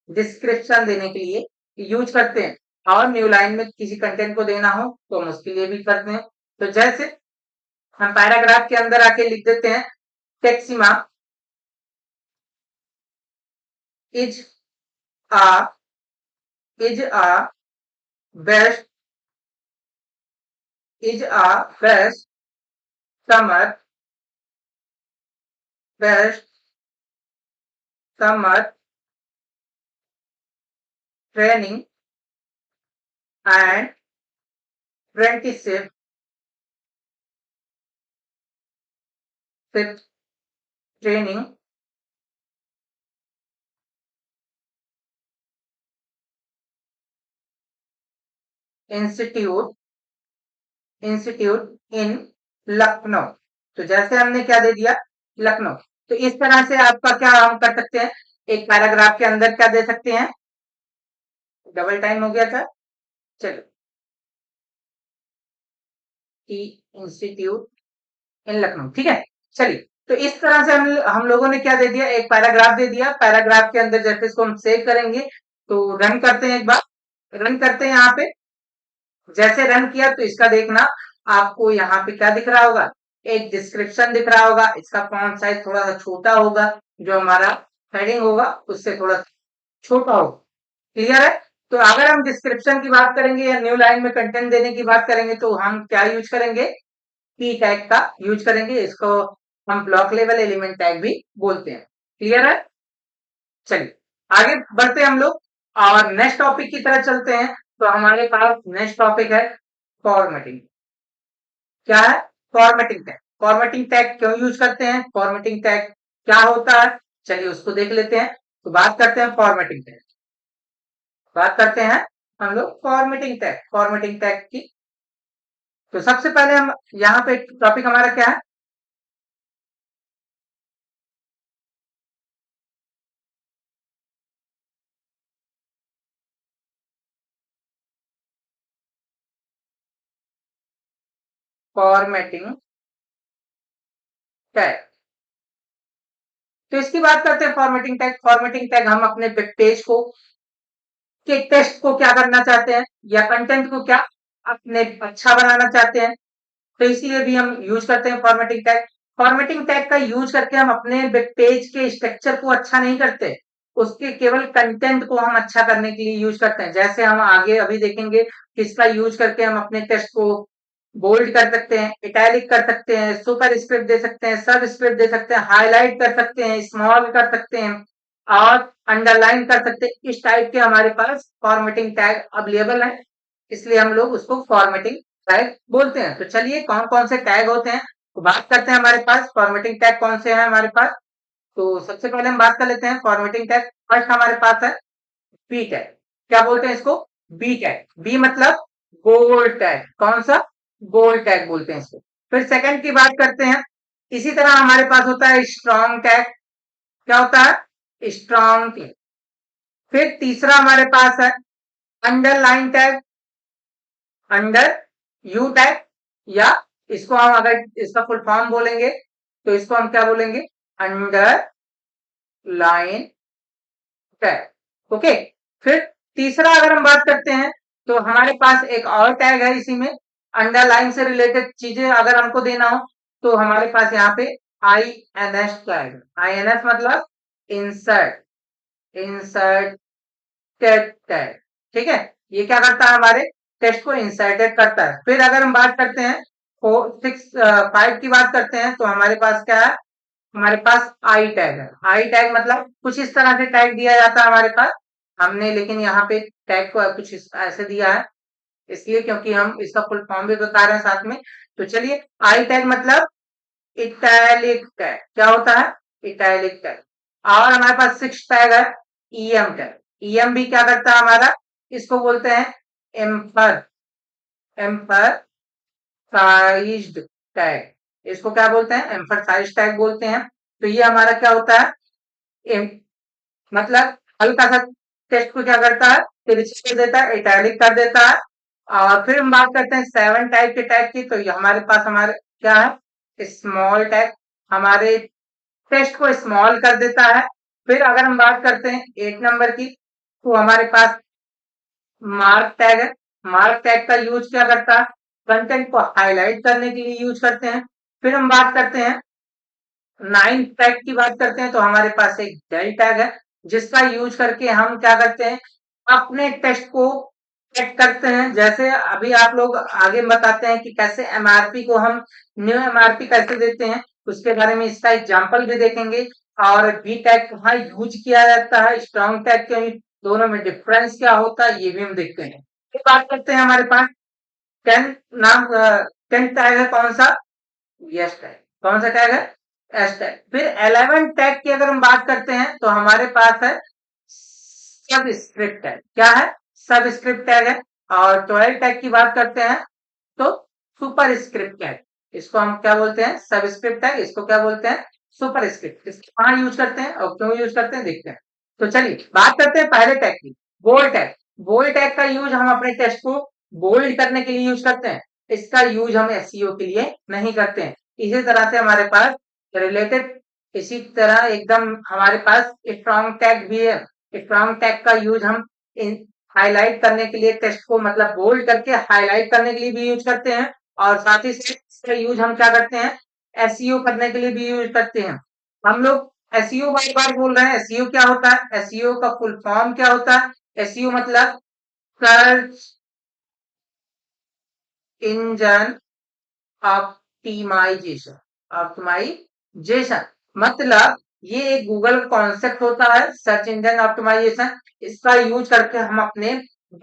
डिस्क्रिप्शन देने के लिए यूज करते हैं और न्यू लाइन में किसी कंटेंट को देना हो तो हम उसके लिए भी करते हैं। तो जैसे हम पैराग्राफ के अंदर आके लिख देते हैं, टेक्सिमा is a is a best is a best summer best summer training and apprenticeship training institute institute in Lucknow. तो जैसे हमने क्या दे दिया, लखनऊ। तो इस तरह से आपका क्या हम कर सकते हैं, एक पैराग्राफ के अंदर क्या दे सकते हैं, डबल टाइम हो गया था, चलो, इंस्टीट्यूट इन लखनऊ, ठीक है। चलिए तो इस तरह से हम लोगों ने क्या दे दिया, एक पैराग्राफ दे दिया। पैराग्राफ के अंदर जैसे इसको हम सेव करेंगे, तो रन करते हैं, एक बार रन करते हैं। यहाँ पे जैसे रन किया तो इसका देखना आपको यहाँ पे क्या दिख रहा होगा, एक डिस्क्रिप्शन दिख रहा होगा। इसका फॉन्ट साइज थोड़ा सा छोटा होगा, जो हमारा हेडिंग होगा उससे थोड़ा छोटा होगा। क्लियर है? तो अगर हम डिस्क्रिप्शन की बात करेंगे या न्यू लाइन में कंटेंट देने की बात करेंगे, तो हम क्या यूज करेंगे, पी टैग का यूज करेंगे। इसको हम ब्लॉक लेवल एलिमेंट टैग भी बोलते हैं। क्लियर है? चलिए आगे बढ़ते हैं हम लोग और नेक्स्ट टॉपिक की तरफ चलते हैं। तो हमारे पास नेक्स्ट टॉपिक है फॉर्मेटिंग। क्या है? Formatting tag. फॉर्मेटिंग टैग क्यों यूज करते हैं, फॉर्मेटिंग टैग क्या होता है, चलिए उसको देख लेते हैं। तो बात करते हैं फॉर्मेटिंग टैग, बात करते हैं हम लोग फॉर्मेटिंग टैग, फॉर्मेटिंग टैग की। तो सबसे पहले हम यहाँ पे टॉपिक हमारा क्या है, फॉर्मेटिंग टैग। तो इसकी बात करते हैं फॉर्मेटिंग टैग। फॉर्मेटिंग टैग हम अपने वेब पेज को के टेक्स्ट को क्या करना चाहते हैं या कंटेंट को क्या अपने अच्छा बनाना चाहते हैं, तो इसीलिए भी हम यूज करते हैं फॉर्मेटिंग टैग। फॉर्मेटिंग टैग का यूज करके हम अपने वेब पेज के स्ट्रक्चर को अच्छा नहीं करते, उसके केवल कंटेंट को हम अच्छा करने के लिए यूज करते हैं। जैसे हम आगे अभी देखेंगे कि इसका यूज करके हम अपने टेक्स्ट को बोल्ड कर सकते हैं, इटैलिक कर सकते हैं, सुपर स्क्रिप्ट दे सकते हैं, सब स्क्रिप्ट दे सकते हैं, हाईलाइट कर सकते हैं, स्मॉल कर सकते हैं और अंडरलाइन कर सकते हैं। इस टाइप के हमारे पास फॉर्मेटिंग टैग अवेलेबल है, इसलिए हम लोग उसको फॉर्मेटिंग टैग बोलते हैं। तो चलिए कौन कौन से टैग होते हैं, तो बात करते हैं हमारे पास फॉर्मेटिंग टैग कौन से हैं हमारे पास। तो सबसे पहले हम बात कर लेते हैं फॉर्मेटिंग टैग। फर्स्ट हमारे पास है बी टैग। क्या बोलते हैं इसको, बी टैग। बी मतलब बोल्ड टैग। कौन सा, बोल्ड टैग बोलते हैं इसको। फिर सेकंड की बात करते हैं, इसी तरह हमारे पास होता है स्ट्रॉन्ग टैग। क्या होता है, स्ट्रॉन्ग टैग। फिर तीसरा हमारे पास है underline tag, under you tag, या इसको हम अगर इसका फुल फॉर्म बोलेंगे तो इसको हम क्या बोलेंगे, अंडर लाइन टैग। ओके। फिर तीसरा अगर हम बात करते हैं तो हमारे पास एक और टैग है इसी में, अंडरलाइन से रिलेटेड चीजें अगर हमको देना हो तो हमारे पास यहाँ पे I N S tag. I N S मतलब इंसर्ट, इंसर्टेड टैग। ठीक है, ये क्या करता है, हमारे टेक्स्ट को इंसर्टेड करता है। फिर अगर हम बात करते हैं 5 की बात करते हैं तो हमारे पास क्या है, हमारे पास आई टैग है। आई टैग मतलब कुछ इस तरह से टैग दिया जाता है हमारे पास, हमने लेकिन यहाँ पे टैग को कुछ ऐसे दिया है इसलिए क्योंकि हम इसका फुल फॉर्म भी बता रहे हैं साथ में। तो चलिए आई टैग मतलब इटैलिक टैग। क्या होता है, इटैलिक टैग। और हमारे पास 6 टैग है ईएम टैग। ईएम भी क्या करता है हमारा, इसको बोलते हैं एम्फर, एम्फसाइज्ड टैग। इसको क्या बोलते हैं, एम्फसाइज टैग बोलते हैं। तो ये हमारा क्या होता है, मतलब हल्का सा टेक्स्ट को क्या करता है, तिरछा कर देता है, इटैलिक कर देता है। और फिर हम बात करते हैं 7 टाइप के टैग की। तो ये हमारे पास हमारे क्या है, स्मॉल टैग, हमारे टेक्स्ट को स्मॉल कर देता है। फिर अगर हम बात करते हैं 8 नंबर की, तो हमारे पास मार्क टैग है। मार्क टैग का यूज क्या करता है, कंटेंट को हाईलाइट करने के लिए यूज करते हैं। फिर हम बात करते हैं 9 टैग की बात करते हैं तो हमारे पास एक डेल टैग है, जिसका यूज करके हम क्या करते हैं, अपने टेक्स्ट को चेक करते हैं। जैसे अभी आप लोग आगे बताते हैं कि कैसे एमआरपी को हम न्यू एमआरपी कैसे देते हैं, उसके बारे में इसका एग्जांपल भी देखेंगे। और बी टैग कहाँ यूज किया जाता है, स्ट्रॉन्ग टैग के दोनों में डिफरेंस क्या होता है, ये भी हम देखते हैं। फिर बात करते हैं हमारे पास 10 नाम 10 टैग है, कौन सा, यस टैग। कौन सा टैग है, एस टैग। फिर 11 टैग की अगर हम बात करते हैं तो हमारे पास है सब स्क्रिप्ट टैग। क्या है, सब स्क्रिप्ट टैग है। और 12 टैग की बात करते हैं तो सुपर स्क्रिप्ट टैग। इसको हम क्या बोलते हैं, सब स्क्रिप्ट टैग, इसको क्या बोलते हैं, सुपर स्क्रिप्ट। इसको कहाँ यूज करते हैं और क्यों यूज करते हैं देखते हैं। तो चलिए बात करते हैं पहले टैग की, बोल्ड टैग। बोल्ड टैग का यूज हम अपने टेक्स्ट को बोल्ड करने के लिए यूज करते हैं, इसका यूज हम एसईओ के लिए नहीं करते हैं। इसी तरह से हमारे पास रिलेटेड इसी तरह एकदम हमारे पास स्ट्रॉन्ग टैग भी है। स्ट्रॉन्ग टैग का यूज हम हाईलाइट करने के लिए टेक्स्ट को मतलब बोल्ड करके हाईलाइट करने के लिए भी यूज करते हैं और साथ ही साथ इसका यूज हम क्या करते हैं एसईओ करने के लिए भी यूज करते हैं। हम लोग एसईओ बार बार बोल रहे हैं। एसईओ क्या होता है? एसईओ का फुल फॉर्म क्या होता है? एसईओ मतलब सर्च इंजन ऑप्टिमाइजेशन। ऑप्टिमाइजेशन मतलब ये एक गूगल कॉन्सेप्ट होता है सर्च इंजन ऑप्टिमाइजेशन। इसका यूज करके हम अपने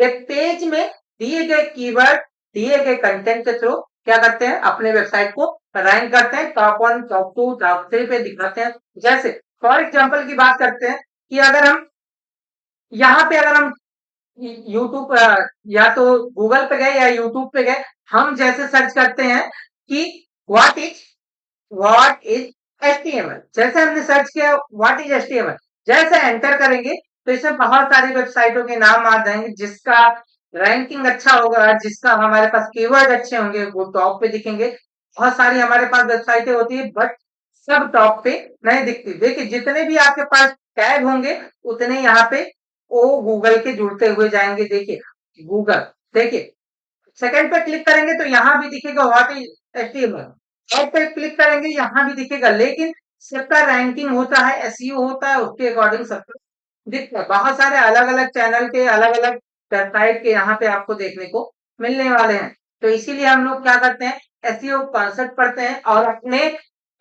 वेब पेज में दिए गए कीवर्ड दिए गए कंटेंट के थ्रू क्या करते हैं अपने वेबसाइट को रैंक करते हैं टॉप 1 टॉप 2 टॉप 3 पे दिखाते हैं। जैसे फॉर एग्जांपल की बात करते हैं कि अगर हम यहाँ पे अगर हम यूट्यूब या तो गूगल पे गए या यूट्यूब पे गए हम जैसे सर्च करते हैं कि what is what is HTML. जैसे हमने सर्च किया व्हाट इज एचटीएमएल जैसे एंटर करेंगे तो इसमें बहुत सारी वेबसाइटों के नाम आ जाएंगे जिसका रैंकिंग अच्छा होगा जिसका हमारे पास कीवर्ड अच्छे होंगे वो टॉप पे दिखेंगे। बहुत सारी हमारे पास वेबसाइटें होती है बट सब टॉप पे नहीं दिखती। देखिए जितने भी आपके पास टैग होंगे उतने यहाँ पे वो गूगल के जुड़ते हुए जाएंगे। देखिए गूगल देखिए सेकंड पे क्लिक करेंगे तो यहाँ भी दिखेगा व्हाट इज एचटीएमएल। थर्ड पे क्लिक करेंगे यहाँ भी दिखेगा लेकिन सबका रैंकिंग होता है एसईओ होता है उसके अकॉर्डिंग सबका दिखता है। बहुत सारे अलग अलग चैनल के अलग अलग वेबसाइट के यहाँ पे आपको देखने को मिलने वाले हैं। तो इसीलिए हम लोग क्या करते हैं एसईओ कॉन्सेप्ट पढ़ते हैं और अपने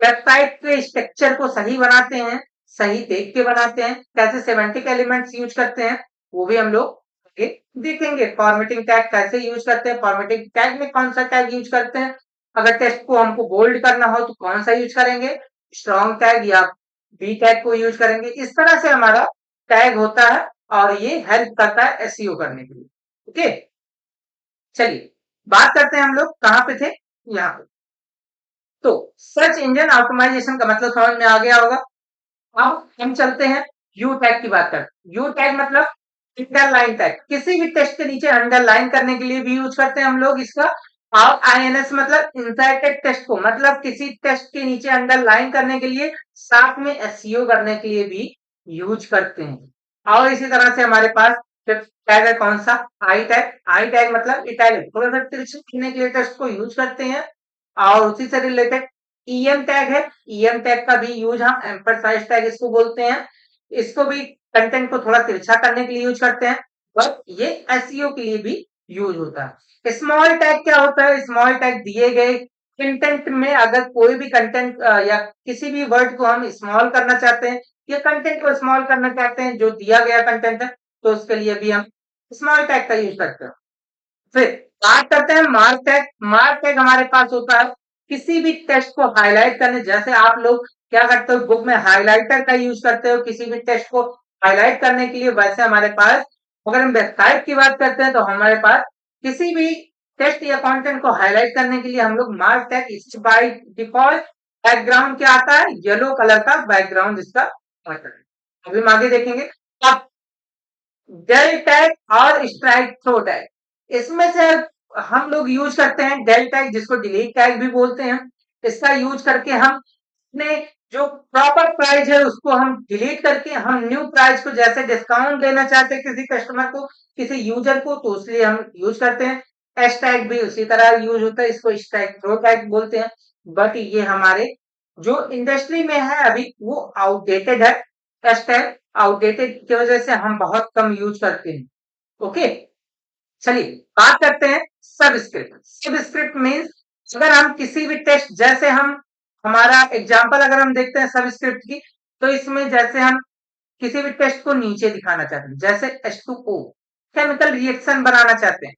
वेबसाइट के स्ट्रक्चर को सही बनाते हैं। सही देख के बनाते हैं कैसे सेमेंटिक एलिमेंट्स यूज करते हैं वो भी हम लोग आगे देखेंगे। फॉर्मेटिंग टैग कैसे यूज करते हैं फॉर्मेटिंग टैग में कौन सा टैग यूज करते हैं अगर टेक्स्ट को हमको बोल्ड करना हो तो कौन सा यूज करेंगे स्ट्रॉन्ग टैग या बी टैग को यूज करेंगे। इस तरह से हमारा टैग होता है और ये हेल्प करता है एसईओ करने के लिए। ओके चलिए बात करते हैं हम लोग कहाँ पे थे यहाँ पे। तो सर्च इंजन ऑप्टिमाइजेशन का मतलब समझ में आ गया होगा। अब हम चलते हैं यू टैग की बात करते हैं। यू टैग मतलब अंडरलाइन टैग किसी भी टेक्स्ट के नीचे अंडरलाइन करने के लिए भी यूज करते हैं हम लोग इसका। और आईएनएस मतलब इंसर्टेड टेक्स्ट को मतलब किसी टेक्स्ट के नीचे अंडरलाइन करने के लिए साथ में एसईओ करने के लिए भी यूज करते हैं। और इसी तरह से हमारे पास टैग है कौन सा आई टैग। आई टैग मतलब इटैलिक थोड़ा सा तिरछा लिखने के लिए टेक्स्ट को यूज करते हैं। और उसी से रिलेटेड ईएम टैग है। ईएम टैग का भी यूज हम एम्फसाइज टैग इसको बोलते हैं। इसको भी कंटेंट को थोड़ा तिरछा करने के लिए यूज करते हैं बट ये एसईओ के लिए भी यूज होता है। स्मॉल टैग क्या होता है? स्मॉल टैग दिए गए कंटेंट में अगर कोई भी कंटेंट या किसी भी वर्ड को हम स्मॉल करना चाहते हैं या कंटेंट को स्मॉल करना चाहते हैं जो दिया गया कंटेंट है तो उसके लिए भी हम स्मॉल टैग का यूज करते हैं। फिर बात करते हैं मार्क टैग। मार्क टैग हमारे पास होता है किसी भी टेक्स्ट को हाईलाइट करने जैसे आप लोग क्या करते हो बुक में हाइलाइटर का यूज करते हो किसी भी टेक्स्ट को हाईलाइट करने के लिए वैसे हमारे पास अगर हम वेबसाइट की बात करते हैं तो हमारे पास किसी भी टेक्स्ट या कंटेंट को हाईलाइट करने के लिए हम लोग मार्क टैग इस बाय डिफॉल्ट बैकग्राउंड क्या आता है येलो कलर का बैकग्राउंड इसका आता है। अभी हम आगे देखेंगे। अब डेल टैग और स्ट्राइक थ्रो टैग इसमें से हम लोग यूज करते हैं डेल टैग जिसको डिलीट टैग भी बोलते हैं। इसका यूज करके हम अपने जो प्रॉपर प्राइस है उसको हम डिलीट करके हम न्यू प्राइस को जैसे डिस्काउंट देना चाहते हैं किसी कस्टमर को किसी यूजर को तो उसलिए हम यूज करते हैं। एस टैग भी उसी तरह यूज होता है इसको स्ट्राइक थ्रो टैग बोलते हैं। बट ये हमारे जो इंडस्ट्री में है अभी वो आउटडेटेड है। एस टैग आउटडेटेड की वजह से हम बहुत कम यूज करते हैं। ओके चलिए बात करते हैं सबस्क्रिप्ट। सबस्क्रिप्ट मीन्स अगर हम किसी भी टेक्स्ट जैसे हम हमारा एग्जांपल अगर हम देखते हैं सबस्क्रिप्ट की तो इसमें जैसे हम किसी भी टेक्स्ट को नीचे दिखाना चाहते हैं जैसे H2O केमिकल रिएक्शन बनाना चाहते हैं।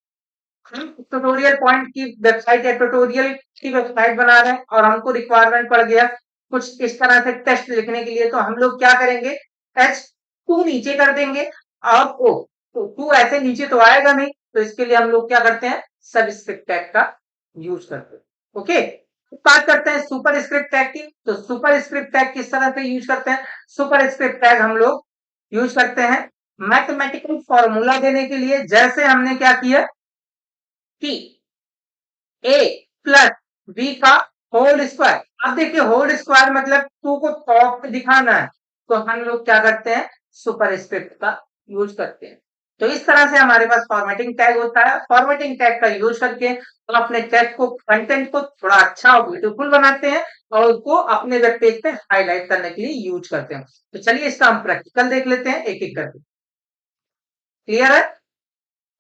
हम ट्यूटोरियल पॉइंट की वेबसाइट या ट्यूटोरियल की वेबसाइट बना रहे हैं और हमको रिक्वायरमेंट पड़ गया कुछ इस तरह से टेक्स्ट लिखने के लिए तो हम लोग क्या करेंगे H2 नीचे कर देंगे और O तो 2 ऐसे नीचे तो आएगा नहीं तो इसके लिए हम लोग क्या करते हैं सबस्क्रिप्ट टैग का यूज करते हैं। ओके बात करते हैं सुपर स्क्रिप्ट टैग की। तो सुपर स्क्रिप्ट टैग किस तरह से यूज करते हैं? सुपर स्क्रिप्ट टैग हम लोग यूज करते हैं मैथमेटिकल फॉर्मूला देने के लिए। जैसे हमने क्या किया कि a प्लस बी का होल स्क्वायर। अब देखिए होल स्क्वायर मतलब 2 को टॉप पे दिखाना है, तो हम लोग क्या करते हैं, सुपरस्क्रिप्ट का यूज करते हैं। तो इस तरह से हमारे पास फॉर्मेटिंग टैग होता है। फॉर्मेटिंग टैग का यूज करके हम अपने टेक्स्ट को, कंटेंट को थोड़ा अच्छा और ब्यूटीफुल बनाते हैं और उसको अपने वेब पेज पे हाईलाइट करने के लिए यूज करते हैं। तो चलिए इसका हम प्रैक्टिकल देख लेते हैं एक एक करके। क्लियर है?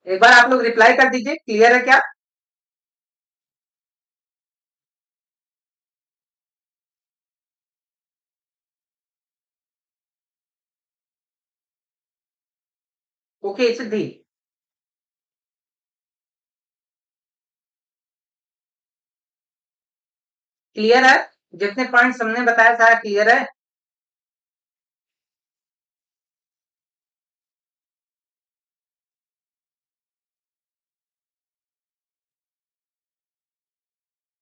एक बार आप लोग रिप्लाई कर दीजिए, क्लियर है क्या? ओके सिद्धि, क्लियर है? जितने पॉइंट्स हमने बताया सारा क्लियर है?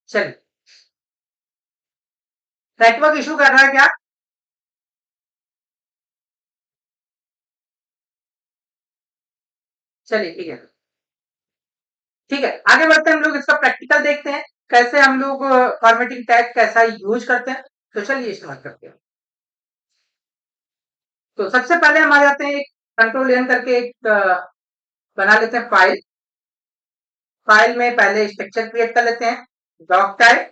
चलिए, नेटवर्क इशू कर रहा है क्या? चलिए ठीक है, ठीक है, आगे बढ़ते हैं। हम लोग इसका प्रैक्टिकल देखते हैं, कैसे हम लोग फॉर्मेटिंग टैग कैसा यूज करते हैं। तो चलिए स्टार्ट करते हैं। तो सबसे पहले हम आ जाते हैं, एक कंट्रोल एन करके एक बना लेते हैं फाइल। फाइल में पहले स्ट्रक्चर क्रिएट कर लेते हैं, डॉक टाइप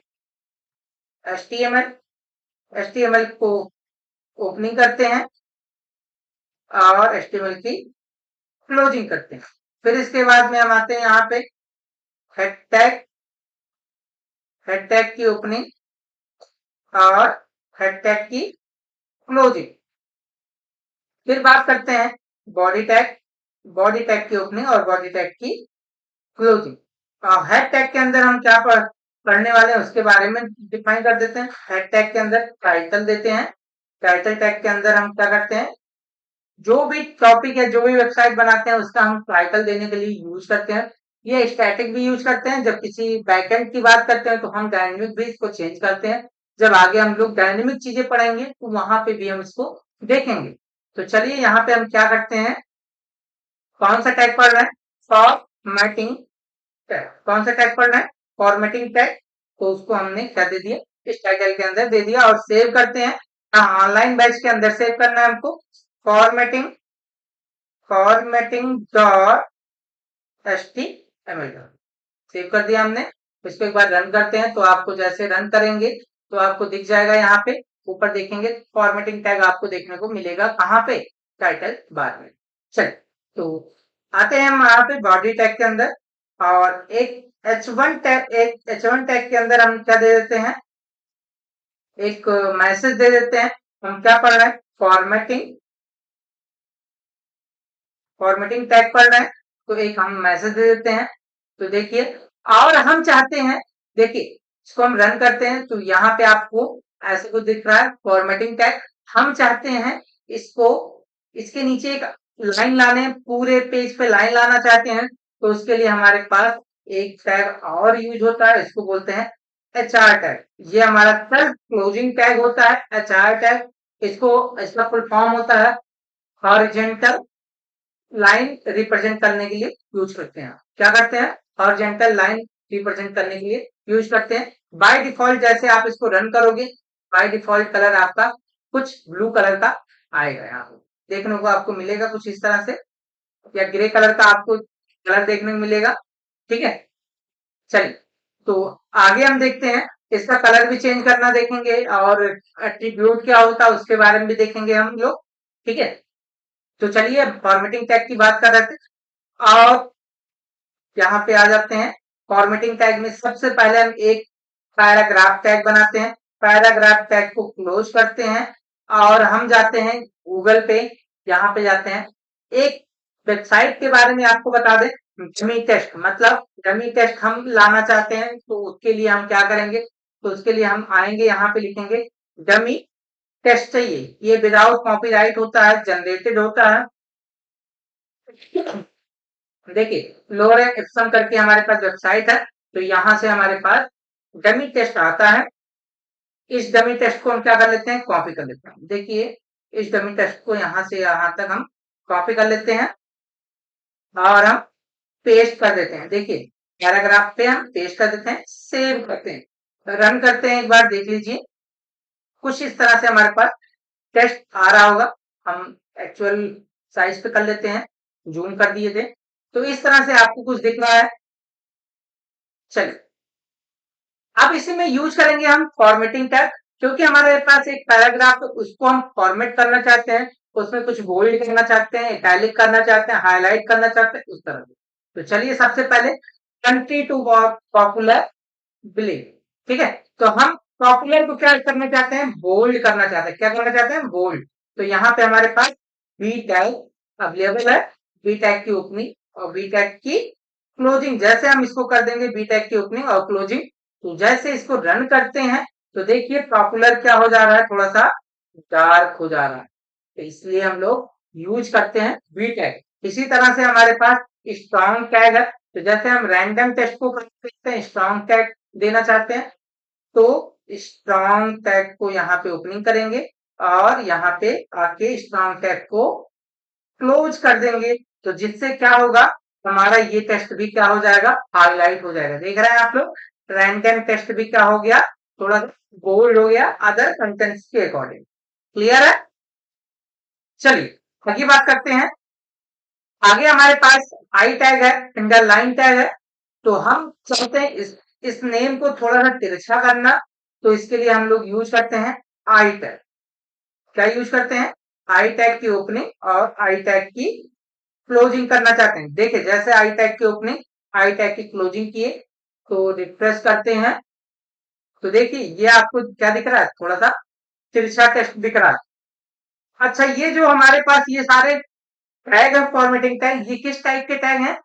एचटीएमएल को ओपनिंग करते हैं और एचटीएमएल की क्लोजिंग करते हैं। फिर इसके बाद में हम आते हैं यहाँ पे हेड टैग, हेड टैग की ओपनिंग और हेड टैग की क्लोजिंग। फिर बात करते हैं बॉडी टैग, बॉडी टैग की ओपनिंग और बॉडी टैग की क्लोजिंग। हेड टैग के अंदर हम क्या पढ़ने वाले हैं उसके बारे में डिफाइन कर देते हैं। हेड टैग के अंदर टाइटल देते हैं, टाइटल टैग के अंदर हम क्या करते हैं, जो भी टॉपिक है, जो भी वेबसाइट बनाते हैं उसका हम टाइटल देने के लिए यूज करते हैं। ये स्टैटिक भी यूज करते हैं, जब किसी बैकएंड की बात करते हैं तो हम डायनेमिक भी इसको चेंज करते हैं। जब आगे हम लोग डायनेमिक चीजें पढ़ेंगे तो वहां पे भी हम इसको देखेंगे। तो चलिए यहाँ पे हम क्या करते हैं, कौन सा टैग पढ़ रहे हैं, फॉर्मेटिंग टैग। कौन सा टैग पढ़ रहे हैं, फॉर्मेटिंग टैग। तो उसको हमने क्या दे दिया, इस टाइटल के अंदर दे दिया और सेव करते हैं। ऑनलाइन बैच के अंदर सेव करना है हमको, formatting, formatting dot HTML. Save कर दिया हमने। इसको एक बार रन करते हैं, तो आपको जैसे रन करेंगे तो आपको दिख जाएगा, यहाँ पे ऊपर देखेंगे फॉर्मेटिंग टैग आपको देखने को मिलेगा, कहाँ पे, टाइटल बार में। चलिए, तो आते हैं हम यहाँ पे बॉडी टैग के अंदर और एक H1 टैग, एक H1 टैग के अंदर हम क्या दे देते हैं, एक मैसेज दे देते हैं। हम क्या पढ़ रहे हैं, फॉर्मेटिंग, फॉर्मेटिंग टैग पढ़ रहे हैं, तो एक हम मैसेज दे देते हैं। तो देखिए, और हम चाहते हैं, देखिए इसको हम रन करते हैं तो यहाँ पे आपको ऐसे कुछ दिख रहा है, फॉर्मेटिंग टैग। हम चाहते हैं इसको, इसके नीचे एक लाइन लाने, पूरे पेज पे लाइन लाना चाहते हैं, तो उसके लिए हमारे पास एक टैग और यूज होता है, इसको बोलते हैं HR टैग। ये हमारा सेल्फ क्लोजिंग टैग होता है, HR टैग। इसको, इसका फुल फॉर्म होता है हॉरिजॉन्टल लाइन रिप्रेजेंट करने के लिए यूज करते हैं। क्या करते हैं, हॉरिजॉन्टल लाइन रिप्रेजेंट करने के लिए यूज करते हैं। बाय डिफॉल्ट जैसे आप इसको रन करोगे, बाय डिफॉल्ट कलर आपका कुछ ब्लू कलर का आएगा, यहाँ पे देखने को आपको मिलेगा कुछ इस तरह से, या ग्रे कलर का आपको कलर देखने को मिलेगा। ठीक है, चलिए, तो आगे हम देखते हैं, इसका कलर भी चेंज करना देखेंगे और एट्रीब्यूट क्या होता है उसके बारे में भी देखेंगे हम लोग। ठीक है, तो चलिए फॉर्मेटिंग टैग की बात कर रहे थे और यहाँ पे आ जाते हैं। फॉर्मेटिंग टैग में सबसे पहले हम एक पैराग्राफ टैग बनाते हैं, पैराग्राफ टैग को क्लोज करते हैं और हम जाते हैं गूगल पे। यहाँ पे जाते हैं, एक वेबसाइट के बारे में आपको बता दें, डमी टेस्ट, मतलब डमी टेस्ट हम लाना चाहते हैं, तो उसके लिए हम क्या करेंगे, तो उसके लिए हम आएंगे, यहाँ पे लिखेंगे डमी टेस्ट चाहिए। ये विदाउट कॉपीराइट होता है, जनरेटेड होता है। देखिए लोरेन एप्सन करके हमारे पास वेबसाइट है, तो यहाँ से हमारे पास डमी टेस्ट आता है। इस डमी टेस्ट को हम क्या कर लेते हैं, कॉपी कर लेते हैं। देखिए इस डमी टेस्ट को यहाँ से यहाँ तक हम कॉपी कर लेते हैं और हम पेस्ट कर देते हैं। देखिए पैराग्राफ पे हम पेस्ट कर देते हैं, सेव करते हैं। रन करते हैं, एक बार देख लीजिए। कुछ इस तरह से हमारे पास टेस्ट आ रहा होगा। हम एक्चुअल साइज पे कर लेते हैं, जूम कर दिए थे, तो इस तरह से आपको कुछ दिख रहा है। चलिए, अब इसी में यूज करेंगे हम फॉर्मेटिंग टैग, क्योंकि हमारे पास एक पैराग्राफ है, उसको हम फॉर्मेट करना चाहते हैं, उसमें कुछ बोल्ड करना चाहते हैं, इटैलिक करना चाहते हैं, हाईलाइट करना चाहते हैं, उस तरह से। तो चलिए, सबसे पहले कंट्री टू पॉपुलर बिलीव, ठीक है। तो हम पॉपुलर को क्या करना चाहते हैं, बोल्ड करना चाहते हैं। क्या करना चाहते हैं, बोल्ड। तो यहाँ पे हमारे पास बी टैग अवेलेबल है, बी टैग की ओपनिंग और बी टैग की क्लोजिंग। जैसे हम इसको कर देंगे बी टैग की ओपनिंग और क्लोजिंग, तो जैसे इसको रन करते हैं तो देखिए पॉपुलर क्या हो जा रहा है, थोड़ा सा डार्क हो जा रहा है। तो इसलिए हम लोग यूज करते हैं बी टैग। इसी तरह से हमारे पास स्ट्रॉन्ग टैग है। तो जैसे हम रैंडम टेस्ट को कर सकते हैं, स्ट्रॉन्ग टैग देना चाहते हैं, तो स्ट्रॉन्ग टैग को यहाँ पे ओपनिंग करेंगे और यहाँ पे आके स्ट्रॉन्ग टैग को क्लोज कर देंगे। तो जिससे क्या होगा, हमारा ये टेस्ट भी क्या हो जाएगा, हाईलाइट हो जाएगा। देख रहे हैं आप लोग, रैंडम टेस्ट भी क्या हो गया, थोड़ा बोल्ड हो गया अदर कंटेंट्स के अकॉर्डिंग। क्लियर है। चलिए, आगे बात करते हैं। आगे हमारे पास आई टैग है, अंडरलाइन टैग है। तो हम चाहते हैं इस नेम को थोड़ा सा तिरछा करना, तो इसके लिए हम लोग यूज करते हैं आई टैग। क्या यूज करते हैं, आई टैग की ओपनिंग और आई टैग की क्लोजिंग करना चाहते हैं। देखिए, जैसे आई टैग की ओपनिंग, आई टैग की क्लोजिंग किए, तो रिफ्रेश करते हैं, तो देखिए ये आपको क्या दिख रहा है, थोड़ा सा तिरछा टेक्स्ट दिख रहा है। अच्छा, ये जो हमारे पास ये सारे टैग है, फॉर्मेटिंग टैग, ये किस टाइप के टैग हैं,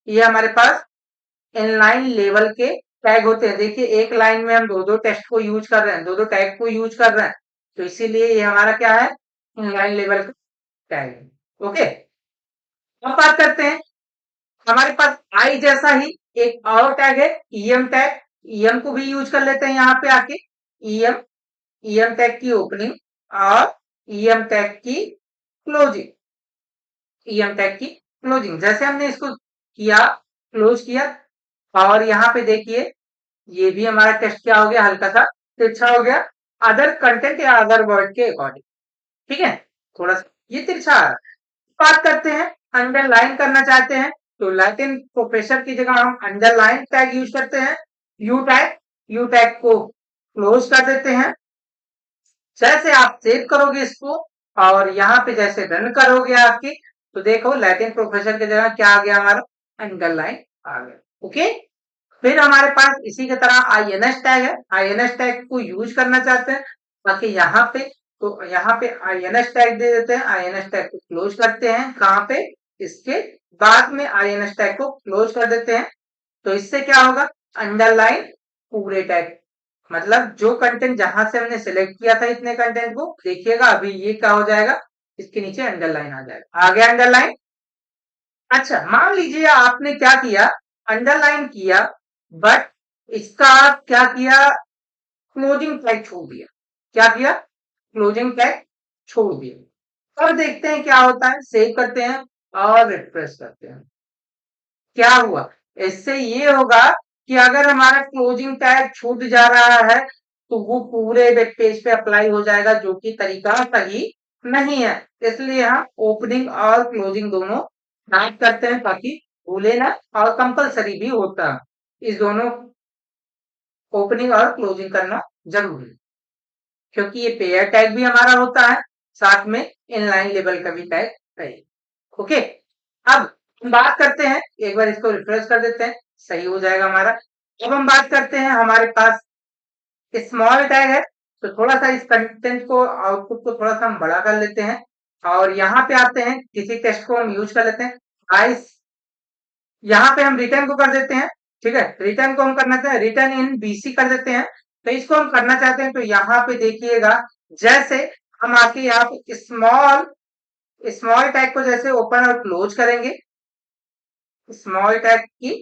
ये हमारे पास इनलाइन लेवल के टैग होते हैं। देखिए, एक लाइन में हम दो दो टेक्स्ट को यूज कर रहे हैं, दो दो टैग को यूज कर रहे हैं, तो इसीलिए ये हमारा क्या है, इनलाइन लेवल का टैग है। ओके, अब बात करते हैं, हमारे पास आई जैसा ही एक और टैग है, ईएम टैग। ईएम को भी यूज कर लेते हैं यहाँ पे आके। ईएम, ईएम टैग की ओपनिंग और ईएम टैग की क्लोजिंग। ईएम टैग की क्लोजिंग, जैसे हमने इसको किया, क्लोज किया, और यहाँ पे देखिए ये भी हमारा टेक्स्ट क्या हो गया, हल्का सा तिरछा हो गया, अदर कंटेंट या अदर वर्ड के अकॉर्डिंग। ठीक है, थोड़ा सा ये तिरछा आ रहा है। बात करते हैं, अंडरलाइन करना चाहते हैं, तो लैटिन प्रोफेसर की जगह हम अंडरलाइन टैग यूज करते हैं, यू टैग। यू टैग को क्लोज कर देते हैं। जैसे आप सेव करोगे इसको और यहाँ पे जैसे रन करोगे आपकी, तो देखो लैटिन प्रोफेसर की जगह क्या आ गया, हमारा अंडरलाइन आ गया। ओके, फिर हमारे पास इसी की तरह आईएनएस टैग है। आईएनएस टैग को यूज करना चाहते हैं, बाकी यहाँ पे, तो यहाँ पे आईएनएस टैग दे देते हैं, आईएनएस टैग को क्लोज करते हैं। कहाँ पे, इसके बाद में आईएनएस टैग को क्लोज कर देते हैं। तो इससे क्या होगा, अंडरलाइन पूरे टैग, मतलब जो कंटेंट जहां से हमने सिलेक्ट किया था इतने कंटेंट को, देखिएगा अभी ये क्या हो जाएगा, इसके नीचे अंडरलाइन आ जाएगा। आ गया अंडरलाइन। अच्छा, मान लीजिए आपने क्या किया, अंडरलाइन किया, बट इसका आप क्या किया, क्लोजिंग टैग छोड़ दिया। क्या किया, क्लोजिंग टैग छोड़ दिया। अब देखते हैं क्या होता है, सेव करते हैं और रिफ्रेश करते हैं। क्या हुआ, इससे ये होगा कि अगर हमारा क्लोजिंग टैग छूट जा रहा है तो वो पूरे वेब पेज पे अप्लाई हो जाएगा, जो कि तरीका सही नहीं है। इसलिए हम ओपनिंग और क्लोजिंग दोनों ऐड करते हैं, ताकि भूले ना, और कंपलसरी भी होता है इस दोनों ओपनिंग और क्लोजिंग करना जरूरी है, क्योंकि ये पेयर टैग भी हमारा होता है, साथ में इनलाइन लेवल का भी टैग है। ओके, अब हम बात करते हैं, एक बार इसको रिफ्रेश कर देते हैं, सही हो जाएगा हमारा। अब हम बात करते हैं, हमारे पास स्मॉल टैग है, तो थोड़ा सा इस कंटेंट को, आउटपुट को थोड़ा सा हम बड़ा कर लेते हैं, और यहाँ पे आते हैं, किसी टेक्स्ट को हम यूज कर लेते हैं, आइस। यहाँ पे हम रिटर्न को कर देते हैं, ठीक है, रिटर्न को हम करना चाहते हैं, रिटर्न इन बीसी कर देते हैं। तो इसको हम करना चाहते हैं, तो यहाँ पे देखिएगा, जैसे हम आके यहाँ पे स्मॉल, स्मॉल टैग को जैसे ओपन और क्लोज करेंगे, स्मॉल टैग की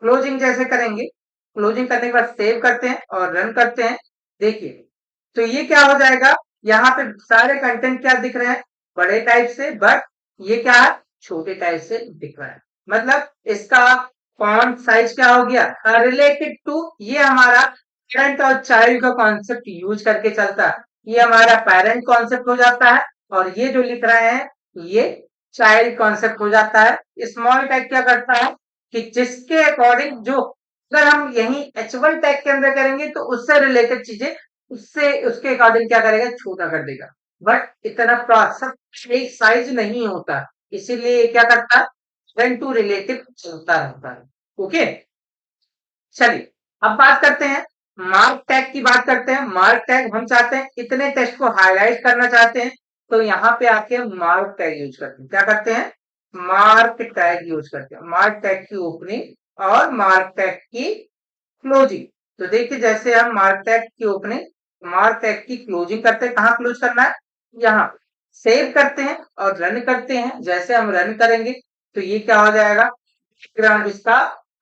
क्लोजिंग जैसे करेंगे, क्लोजिंग करने के बाद सेव करते हैं और रन करते हैं। देखिए, तो ये क्या हो जाएगा, यहाँ पे सारे कंटेंट क्या दिख रहे हैं, बड़े टाइप से, बट ये क्या है, छोटे टाइप से दिख रहा है। मतलब इसका फॉन्ट साइज क्या हो गया, रिलेटेड टू ये हमारा पेरेंट और चाइल्ड का कॉन्सेप्ट यूज करके चलता है। ये हमारा पेरेंट कॉन्सेप्ट हो जाता है और ये जो लिख रहे हैं ये चाइल्ड कॉन्सेप्ट हो जाता है। स्मॉल टैग क्या करता है कि जिसके अकॉर्डिंग जो अगर हम यही H1 टैग के अंदर करेंगे तो उससे रिलेटेड चीजें उससे उसके अकॉर्डिंग क्या करेगा, छोटा कर देगा। बट इतना प्रोसेस एक साइज नहीं होता, इसीलिए ये क्या करता है, वन टू रिलेटिव चलता रहता है। ओके, चलिए अब बात करते हैं मार्क टैग की। बात करते हैं मार्क टैग। हम चाहते हैं इतने टेक्स्ट को हाईलाइट करना चाहते हैं तो यहाँ पे आके मार्क टैग यूज करते हैं। क्या करते हैं, मार्क टैग यूज करते हैं। मार्क टैग की ओपनिंग और मार्क टैग की क्लोजिंग। तो देखिए जैसे हम मार्क टैग की ओपनिंग मार्क टैग की क्लोजिंग करते हैं, कहाँ क्लोज करना है, यहाँ सेव करते हैं और रन करते हैं। जैसे हम रन करेंगे तो ये क्या हो जाएगा, बैकग्राउंड इसका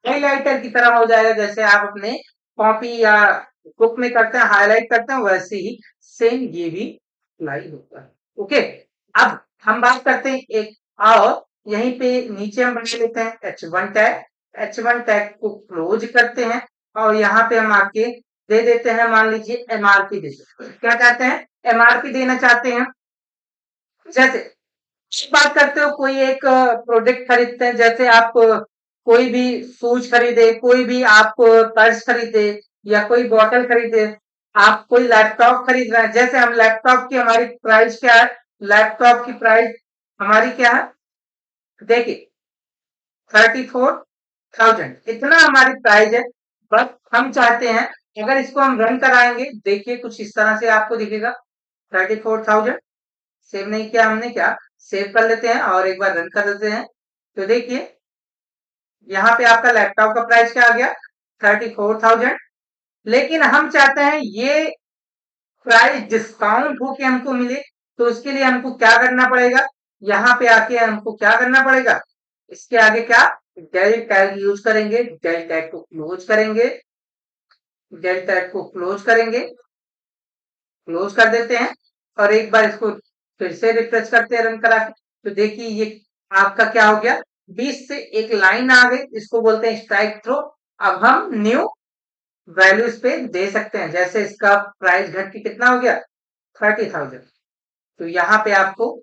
हाईलाइटर की तरह हो जाएगा। जैसे आप अपने कॉपी या बुक में करते हैं हाईलाइट करते हैं, वैसे ही सेम ये भी अप्लाई होता है। ओके, अब हम बात करते हैं एक और, यहीं पे नीचे हम बना लेते हैं H1 टैग। H1 टैग को क्लोज करते हैं और यहाँ पे हम आके दे देते हैं, मान लीजिए MRP दे। क्या चाहते हैं, MRP देना चाहते हैं। जैसे बात करते हो कोई एक प्रोडक्ट खरीदते हैं, जैसे आप कोई भी शूज खरीदे, कोई भी आप पर्स खरीदे या कोई बॉटल खरीदे, आप कोई लैपटॉप खरीद रहे हैं। जैसे हम लैपटॉप की हमारी प्राइस क्या है, लैपटॉप की प्राइस हमारी क्या है, देखिए 34,000 इतना हमारी प्राइस है। बस हम चाहते हैं अगर इसको हम रन कराएंगे, देखिए कुछ इस तरह से आपको दिखेगा 34,000। सेव नहीं किया हमने, क्या सेव कर लेते हैं और एक बार रन कर देते हैं तो देखिए यहाँ पे आपका लैपटॉप का प्राइस क्या आ गया, 34,000। लेकिन हम चाहते हैं ये प्राइस डिस्काउंट होके हमको मिले, तो उसके लिए हमको क्या करना पड़ेगा, यहाँ पे आके हमको क्या करना पड़ेगा, इसके आगे क्या डेल टैग यूज करेंगे। डेल टैग को क्लोज करेंगे, डेल टैग को क्लोज करेंगे, क्लोज कर देते हैं और एक बार इसको फिर से रिफ्रेश करते हैं रन करा के। तो देखिए ये आपका क्या हो गया, 20 से एक लाइन आ गई, इसको बोलते हैं स्ट्राइक थ्रो। अब हम न्यू वैल्यू इस पे दे सकते हैं। जैसे इसका प्राइस घट के कितना हो गया, 30,000। तो यहाँ पे आपको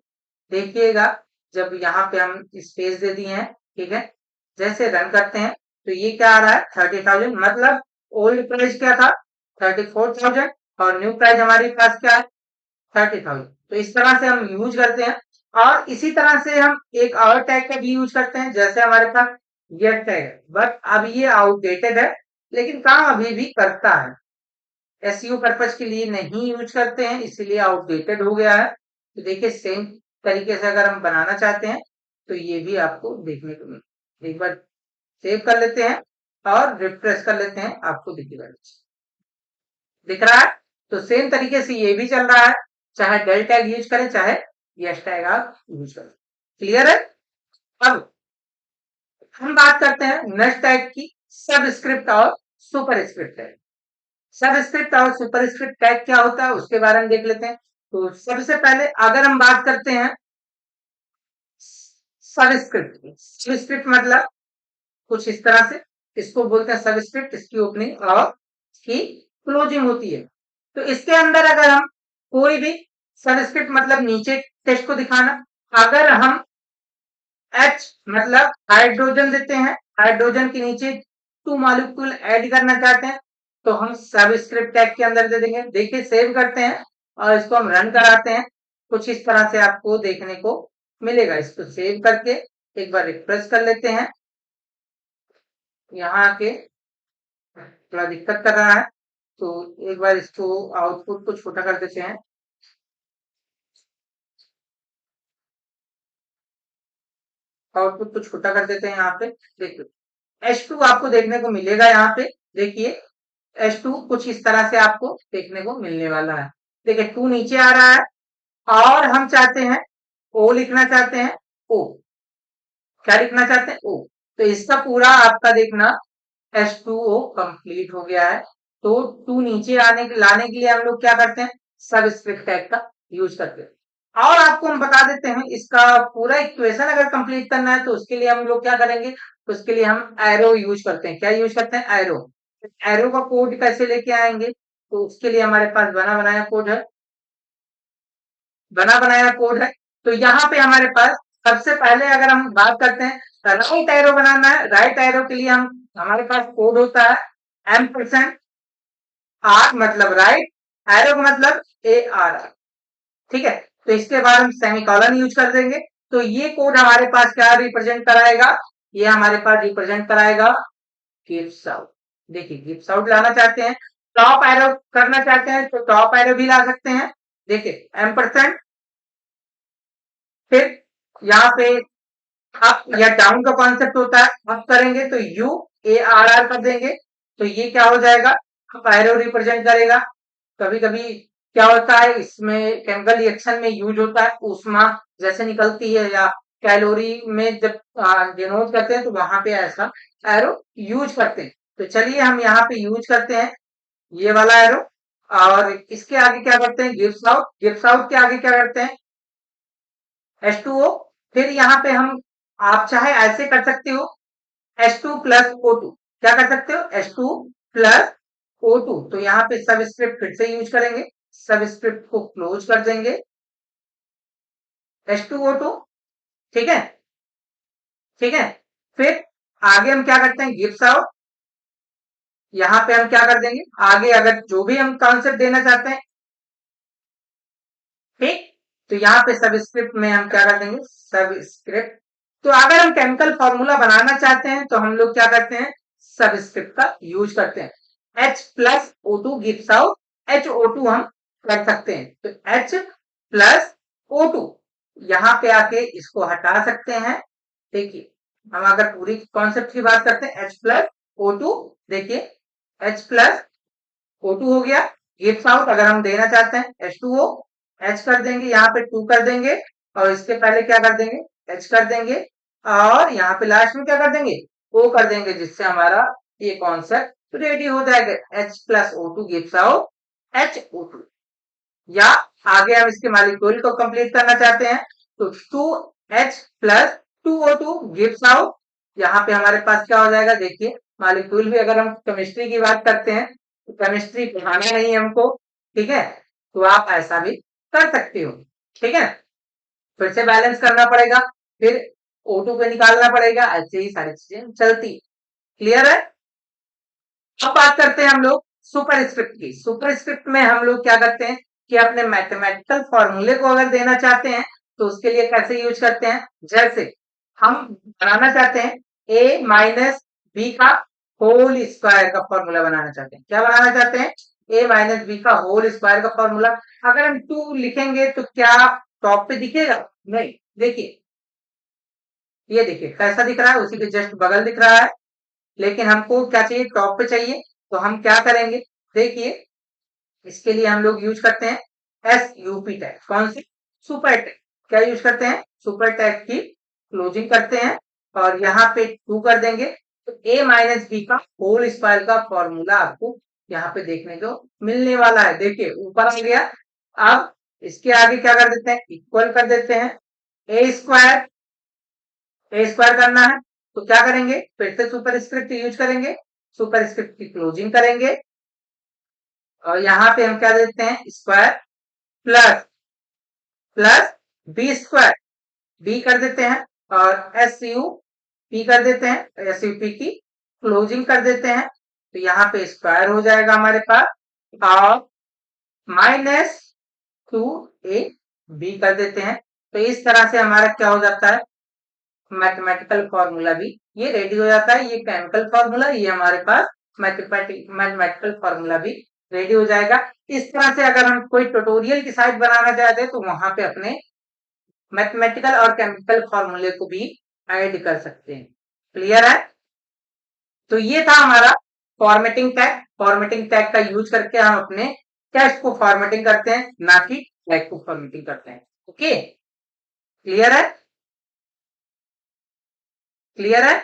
देखिएगा जब यहाँ पे हम स्पेस दे दिए हैं, ठीक है, जैसे रन करते हैं तो ये क्या आ रहा है, 30,000। मतलब ओल्ड प्राइस क्या था, 34,000 और न्यू प्राइस हमारे पास क्या है, 30,000। तो इस तरह से हम यूज करते हैं। और इसी तरह से हम एक और टैग का भी यूज करते हैं। जैसे हमारे पास ये टैग है, बट अब ये आउटडेटेड है, लेकिन काम अभी भी करता है। एसईओ पर्पज के लिए नहीं यूज करते हैं, इसीलिए आउटडेटेड हो गया है। तो देखिए सेम तरीके से अगर हम बनाना चाहते हैं तो ये भी आपको देखने को मिले। एक बार सेव कर लेते हैं और रिफ्रेश कर लेते हैं, आपको दिखेगा, दिख रहा है। तो सेम तरीके से ये भी चल रहा है, चाहे डेल टैग यूज करें चाहे यस टैग आप यूज करें। क्लियर है। अब हम बात करते हैं नेक्स्ट टैग की, सबस्क्रिप्ट और सुपरस्क्रिप्ट टैग। सबस्क्रिप्ट और सुपरस्क्रिप्ट टैग क्या होता है उसके बारे में देख लेते हैं। तो सबसे पहले अगर हम बात करते हैं सबस्क्रिप्ट की, सबस्क्रिप्ट मतलब कुछ इस तरह से, इसको बोलते हैं सबस्क्रिप्ट। इसकी ओपनिंग और इसकी क्लोजिंग होती है। तो इसके अंदर अगर हम कोई भी सबस्क्रिप्ट मतलब नीचे टेक्स्ट को दिखाना, अगर हम H मतलब हाइड्रोजन देते हैं, हाइड्रोजन के नीचे टू मॉलिक्यूल ऐड करना चाहते हैं तो हम सबस्क्रिप्ट टैग के अंदर दे देंगे। देखिए सेव करते हैं और इसको हम रन कराते हैं, कुछ इस तरह से आपको देखने को मिलेगा। इसको सेव करके एक बार रिफ्रेश कर लेते हैं। यहाँ के थोड़ा दिक्कत कर रहा है तो एक बार इसको आउटपुट को छोटा कर देते हैं। आउटपुट को छोटा कर देते हैं। यहाँ पे देखिए H2 आपको देखने को मिलेगा। यहाँ पे देखिए H2 कुछ इस तरह से आपको देखने को मिलने वाला है। देखिए 2 नीचे आ रहा है और हम चाहते हैं O लिखना चाहते हैं। O क्या लिखना चाहते हैं, O। तो इसका पूरा आपका देखना H2O कंप्लीट हो गया है। तो 2 नीचे लाने के लिए हम लोग क्या करते हैं, सबस्क्रिप्ट टैग का यूज करते हैं। और आपको हम बता देते हैं इसका पूरा इक्वेशन अगर कंप्लीट करना है तो उसके लिए हम लोग क्या करेंगे, तो उसके लिए हम एरो यूज करते हैं। क्या यूज करते हैं, एरो। एरो का कोड कैसे लेके आएंगे, तो उसके लिए हमारे पास बना बनाया कोड है, बना बनाया कोड है। तो यहाँ पे हमारे पास सबसे पहले अगर हम बात करते हैं राइट एरो बनाना है, राइट एरो के लिए हम हमारे पास कोड होता है M% R मतलब राइट, एरो का मतलब ARR, ठीक है। तो इसके बाद हम सेमीकोलन यूज कर देंगे। तो ये कोड हमारे पास क्या रिप्रेजेंट कराएगा, ये हमारे पास रिप्रेजेंट कराएगा गिव्स आउट। देखिए गिव्स आउट लाना चाहते हैं, टॉप एरो करना चाहते हैं तो टॉप एरो भी ला सकते हैं। देखिए M%, फिर यहाँ पे अप या डाउन का कॉन्सेप्ट होता है, अप करेंगे तो UARR कर देंगे, तो ये क्या हो जाएगा, अप एरो रिप्रेजेंट करेगा। कभी कभी क्या होता है इसमें केमिकल रिएक्शन में यूज होता है, ऊष्मा जैसे निकलती है या कैलोरी में जब डिनोट करते हैं तो वहां पे ऐसा एरो यूज करते हैं। तो चलिए हम यहाँ पे यूज करते हैं ये वाला एरो, और इसके आगे क्या करते हैं गिव्स आउट, गिव्स आउट के आगे क्या करते हैं H2O। फिर यहाँ पे हम आप चाहे ऐसे कर सकते हो H2 प्लस O2, क्या कर सकते हो H2 प्लस O2। तो यहाँ पे सब स्क्रिप्ट फिर से यूज करेंगे, सब स्क्रिप्ट को क्लोज कर देंगे H2O2, ठीक है, ठीक है। फिर आगे हम क्या करते हैं गिव्स आउट, यहाँ पे हम क्या कर देंगे आगे अगर जो भी हम कॉन्सेप्ट देना चाहते हैं, ठीक। तो यहाँ पे सब स्क्रिप्ट में हम क्या कर देंगे सब स्क्रिप्ट। तो अगर हम केमिकल फॉर्मूला बनाना चाहते हैं तो हम लोग क्या करते हैं सब स्क्रिप्ट का यूज करते हैं। H plus O2 gives out HO2 हम कर सकते हैं, तो H प्लस O2 यहाँ पे आके इसको हटा सकते हैं। देखिए हम अगर पूरी कॉन्सेप्ट की बात करते हैं H प्लस O2, देखिए H प्लस O2 हो गया, गिव्स आउट अगर हम देना चाहते हैं H2O, H कर देंगे यहाँ पे 2 कर देंगे, और इसके पहले क्या कर देंगे H कर देंगे, और यहाँ पे लास्ट में क्या कर देंगे O कर देंगे, जिससे हमारा ये कॉन्सेप्ट रेडी हो जाएगा H plus O2 gives out HO2। या आगे हम इसके मॉलिक्यूल को कंप्लीट करना चाहते हैं तो 2H plus 2O2 gives out, यहाँ पे हमारे पास क्या हो जाएगा देखिए मॉलिक्यूल भी अगर हम केमिस्ट्री की बात करते हैं तो केमिस्ट्री पढ़ाना नहीं है हमको, ठीक है, तो आप ऐसा भी कर सकते हो, ठीक है। फिर से बैलेंस करना पड़ेगा, फिर O2 को निकालना पड़ेगा, ऐसे ही सारी चीजें चलती। क्लियर है। अब बात करते हैं हम लोग सुपर स्क्रिप्ट की। सुपर स्क्रिप्ट में हम लोग क्या करते हैं कि अपने मैथमेटिकल फॉर्मूले को अगर देना चाहते हैं तो उसके लिए कैसे यूज करते हैं, जैसे हम बनाना चाहते हैं a माइनस बी का होल स्क्वायर का फॉर्मूला बनाना चाहते हैं, क्या बनाना चाहते हैं a माइनस बी का होल स्क्वायर का फॉर्मूला। अगर हम 2 लिखेंगे तो क्या टॉप पे दिखेगा, नहीं, देखिए ये देखिए कैसा दिख रहा है, उसी के जस्ट बगल दिख रहा है, लेकिन हमको क्या चाहिए टॉप पे चाहिए। तो हम क्या करेंगे देखिए इसके लिए हम लोग यूज करते हैं SUP टैग, कौन सी सुपर टैग, क्या यूज करते हैं सुपर टैग की क्लोजिंग करते हैं, और यहाँ पे 2 कर देंगे तो a माइनस बी का होल स्क्वायर का फॉर्मूला आपको यहाँ पे देखने को मिलने वाला है। देखिए ऊपर आ गया, अब इसके आगे क्या कर देते हैं इक्वल कर देते हैं a स्क्वायर करना है तो क्या करेंगे फिर से सुपर स्क्रिप्ट यूज करेंगे, सुपर स्क्रिप्ट की क्लोजिंग करेंगे, और यहाँ पे हम क्या देते हैं square plus plus B square, B कर देते हैं, और SUP कर देते हैं, SUP की क्लोजिंग कर देते हैं, तो यहाँ पे स्क्वायर हो जाएगा हमारे पास, और माइनस 2AB कर देते हैं। तो इस तरह से हमारा क्या हो जाता है मैथमेटिकल फॉर्मूला भी ये रेडी हो जाता है, ये केमिकल फॉर्मूला, ये हमारे पास मैथमेटिकल फॉर्मूला भी रेडी हो जाएगा। इस तरह से अगर हम कोई ट्यूटोरियल की साइट बनाना चाहते हैं तो वहां पे अपने मैथमेटिकल और केमिकल फॉर्मूले को भी ऐड कर सकते हैं। क्लियर है। तो ये था हमारा फॉर्मेटिंग टैग, फॉर्मेटिंग टैग का यूज करके हम अपने टेक्स्ट को फॉर्मेटिंग करते हैं, ना कि टैग को फॉर्मेटिंग करते हैं। ओके, क्लियर है, क्लियर है।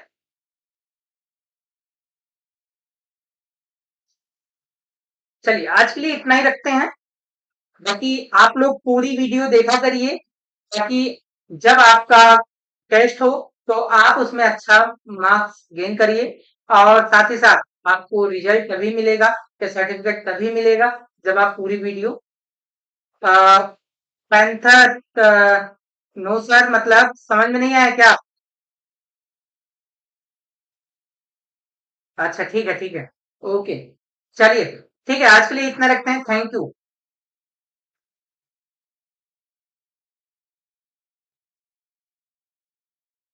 चलिए आज के लिए इतना ही रखते हैं, बाकी आप लोग पूरी वीडियो देखा करिए ताकि जब आपका टेस्ट हो तो आप उसमें अच्छा मार्क्स गेन करिए, और साथ ही साथ आपको रिजल्ट तभी मिलेगा या सर्टिफिकेट तभी मिलेगा जब आप पूरी वीडियो पैंथर नो सर, मतलब समझ में नहीं आया क्या? अच्छा ठीक है, ठीक है। ओके, चलिए, ठीक है, आज के लिए इतना रखते हैं। Thank you.